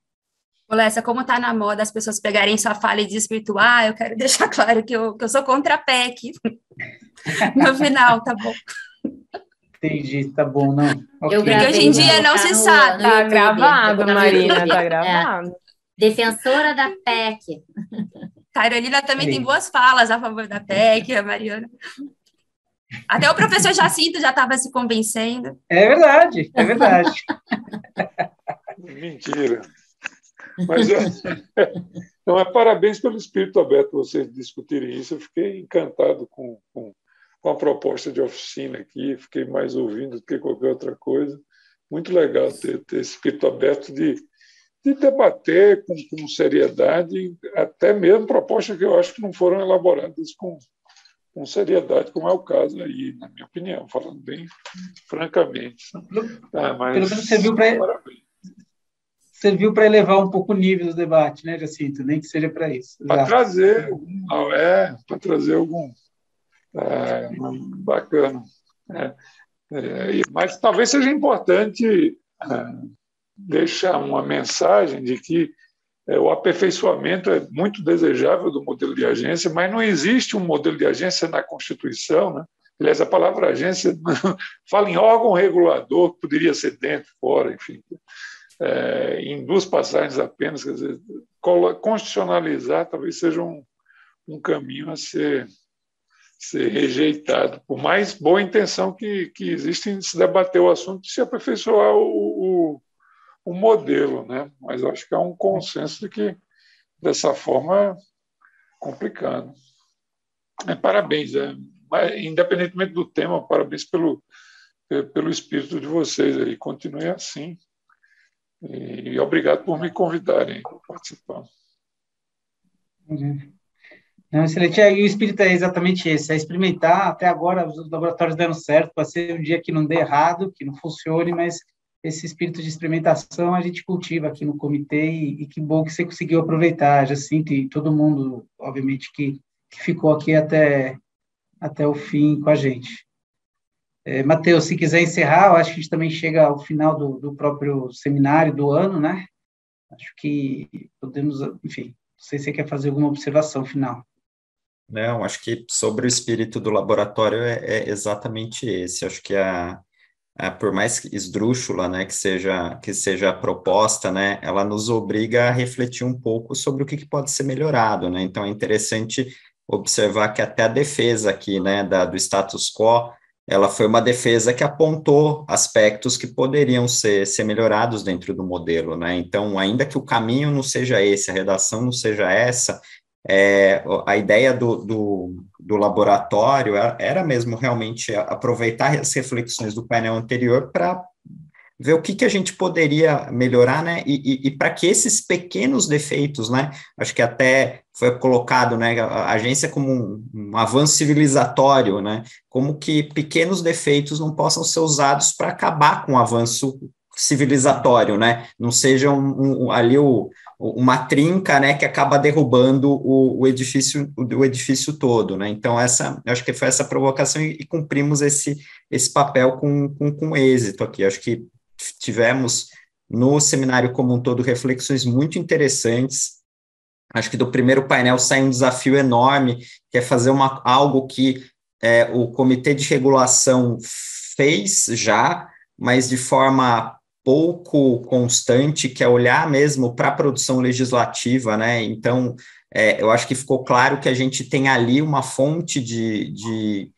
Lessa, como está na moda as pessoas pegarem sua fala e desvirtuar, eu quero deixar claro que eu sou contra a PEC. No final, tá bom. Entendi, tá bom, não. Okay. Porque hoje em dia não se sabe. Tá gravado, Marina, tá gravado. Defensora da PEC. Carolina também tem boas falas a favor da PEC, a Mariana. Até o professor Jacinto já estava se convencendo. É verdade, é verdade. Mentira. Mas, então, parabéns pelo espírito aberto vocês discutirem isso. Eu fiquei encantado com a proposta de oficina aqui, fiquei mais ouvindo do que qualquer outra coisa. Muito legal ter esse espírito aberto de debater com seriedade, até mesmo propostas que eu acho que não foram elaboradas com seriedade, como é o caso aí, na minha opinião, falando bem francamente. Mas, pelo menos serviu para elevar um pouco o nível do debate, né, Jacinto? Nem que seja para isso. Para trazer algum bacana. Mas talvez seja importante deixar uma mensagem de que o aperfeiçoamento é muito desejável do modelo de agência, mas não existe um modelo de agência na Constituição, né? Aliás, a palavra agência fala em órgão regulador, que poderia ser dentro, fora, enfim. Em duas passagens apenas, quer dizer, constitucionalizar talvez seja um caminho a ser rejeitado, por mais boa intenção que existe em se debater o assunto e se aperfeiçoar o modelo, né? Mas eu acho que há um consenso de que, dessa forma, é complicado. Parabéns, independentemente do tema, parabéns pelo espírito de vocês aí. Continue assim. E obrigado por me convidarem a participar. Não, excelente. E o espírito é exatamente esse, é experimentar. Até agora os laboratórios deram certo, pode ser um dia que não dê errado, que não funcione, mas esse espírito de experimentação a gente cultiva aqui no comitê e que bom que você conseguiu aproveitar, Jacinto, e todo mundo, obviamente, que ficou aqui até o fim com a gente. Matheus, se quiser encerrar, eu acho que a gente também chega ao final do próprio seminário do ano, né? Acho que podemos, enfim, não sei se você quer fazer alguma observação final. Não, acho que sobre o espírito do laboratório é exatamente esse. Acho que por mais esdrúxula, né, que seja a proposta, né, ela nos obriga a refletir um pouco sobre o que pode ser melhorado, né? Então é interessante observar que até a defesa aqui, né, do status quo, ela foi uma defesa que apontou aspectos que poderiam ser melhorados dentro do modelo, né? Então, ainda que o caminho não seja esse, a redação não seja essa, a ideia do laboratório era mesmo realmente aproveitar as reflexões do painel anterior para ver o que a gente poderia melhorar, né, e para que esses pequenos defeitos, né, acho que até foi colocado, né, a agência como um avanço civilizatório, né, como que pequenos defeitos não possam ser usados para acabar com o avanço civilizatório, né, não seja ali uma trinca, né, que acaba derrubando o edifício todo, né, então acho que foi essa provocação e cumprimos esse papel com êxito aqui. Acho que tivemos no seminário como um todo reflexões muito interessantes. Acho que do primeiro painel sai um desafio enorme, que é fazer algo que o Comitê de Regulação fez já, mas de forma pouco constante, que é olhar mesmo para a produção legislativa, né? Então, eu acho que ficou claro que a gente tem ali uma fonte de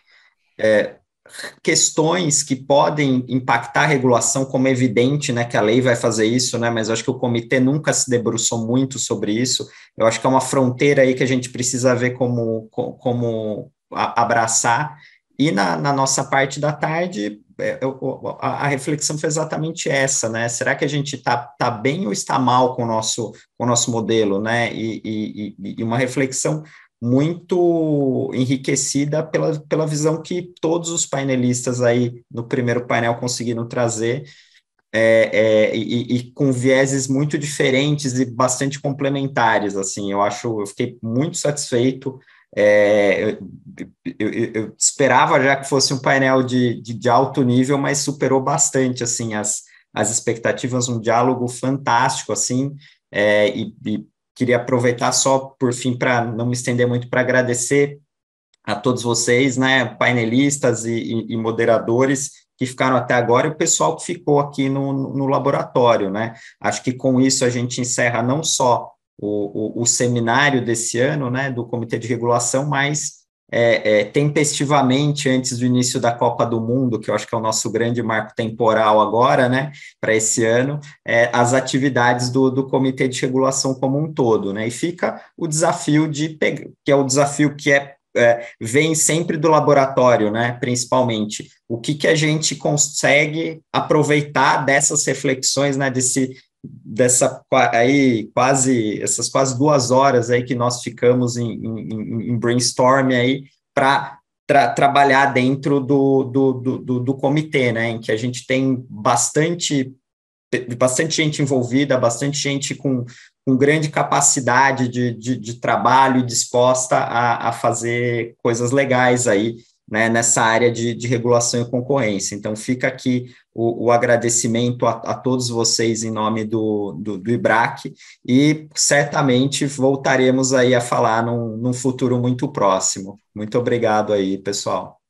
questões que podem impactar a regulação, como é evidente, né, que a lei vai fazer isso, né, mas eu acho que o comitê nunca se debruçou muito sobre isso. Eu acho que é uma fronteira aí que a gente precisa ver como abraçar. E na nossa parte da tarde, a reflexão foi exatamente essa, né? Será que a gente tá bem ou está mal com o nosso modelo, né? E uma reflexão muito enriquecida pela visão que todos os painelistas aí no primeiro painel conseguiram trazer, e com vieses muito diferentes e bastante complementares, assim, eu fiquei muito satisfeito. Eu esperava já que fosse um painel de alto nível, mas superou bastante, assim, as expectativas, um diálogo fantástico, assim, e queria aproveitar só, por fim, para não me estender muito, para agradecer a todos vocês, né, painelistas e moderadores que ficaram até agora, e o pessoal que ficou aqui no laboratório, né? Acho que com isso a gente encerra não só o seminário desse ano, né, do Comitê de Regulação, mas tempestivamente, antes do início da Copa do Mundo, que eu acho que é o nosso grande marco temporal agora, né, para esse ano, as atividades do Comitê de Regulação como um todo, né? E fica o desafio que é o desafio que vem sempre do laboratório, né, principalmente, o que a gente consegue aproveitar dessas reflexões, né, essas quase 2 horas aí que nós ficamos em brainstorm aí para trabalhar dentro do comitê, né, em que a gente tem bastante gente envolvida, bastante gente com grande capacidade de trabalho e disposta a fazer coisas legais aí, né, nessa área de regulação e concorrência. Então, fica aqui o agradecimento a todos vocês em nome do IBRAC, e certamente voltaremos aí a falar num futuro muito próximo. Muito obrigado aí, pessoal.